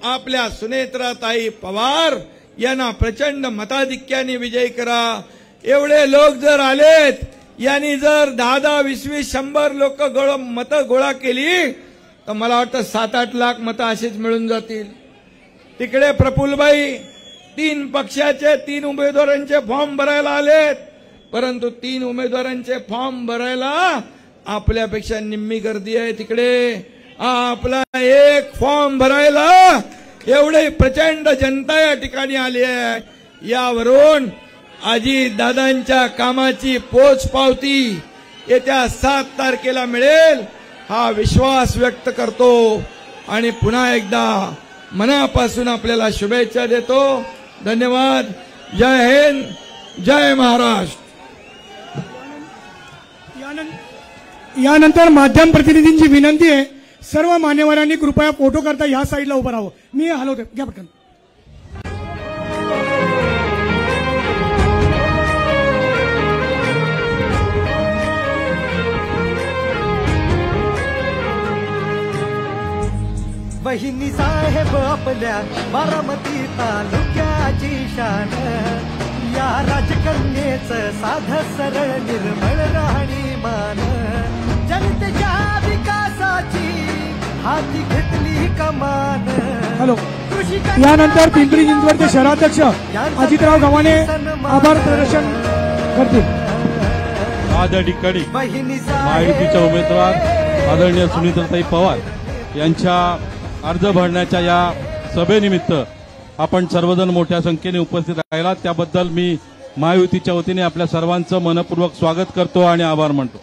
आपल्या सुनेत्राताई पवार यांना प्रचंड मताधिक्याने विजयी करा. एवढे लोक जर आलेत, यांनी जर 10, 20, 100 लोक मतं गोळा केली तर मला वाटतं 7-8 लाख मतं अशीच मिळून जातील. तिकडे प्रफुल्लबाई 3 पक्षाचे 3 उमेदवारांचे फॉर्म भरायला आलेत, परंतु 3 उमेदवारांचे फॉर्म भरायला आपल्यापेक्षा निम्मी गर्दी आहे तिकडे. आपला एक फॉर्म भरायला एवढी प्रचंड जनता या ठिकाणी आली आहे. यावरून अजितदादांच्या कामाची पोचपावती येत्या 7 तारखेला मिळेल हा विश्वास व्यक्त करतो. आणि पुन्हा एकदा मनापासून आपल्याला शुभेच्छा देतो. धन्यवाद. जय हिंद, जय महाराष्ट्र. यानंतर माध्यम प्रतिनिधींची विनंती आहे, सर्व मान्यवरांनी कृपया फोटो करता या साईडला उभं राहावं. मी हलवते, घ्या पटकन. वहिनी साहेब आपल्या बारामती तालुक्याची शान, या राजकन्येचं साध सरळ निर्मळ राहणीमान, जनतेच्या विकासाची हाती घेतली कमान. हॅलो. यानंतर पिंपरी चिंचवडचे शहराध्यक्ष अजितराव गव्हाणे आभार प्रदर्शन करतील. आज ठिकाणी महायुतीच्या उमेदवार आदरणीय सुनीताताई पवार यांच्या अर्ज भरण्याच्या या सभेनिमित्त आपण सर्वजण मोठ्या संख्येने उपस्थित राहिलात, त्याबद्दल मी महायुतीच्या वतीने आपल्या सर्वांचं मनपूर्वक स्वागत करतो आणि आभार मानतो.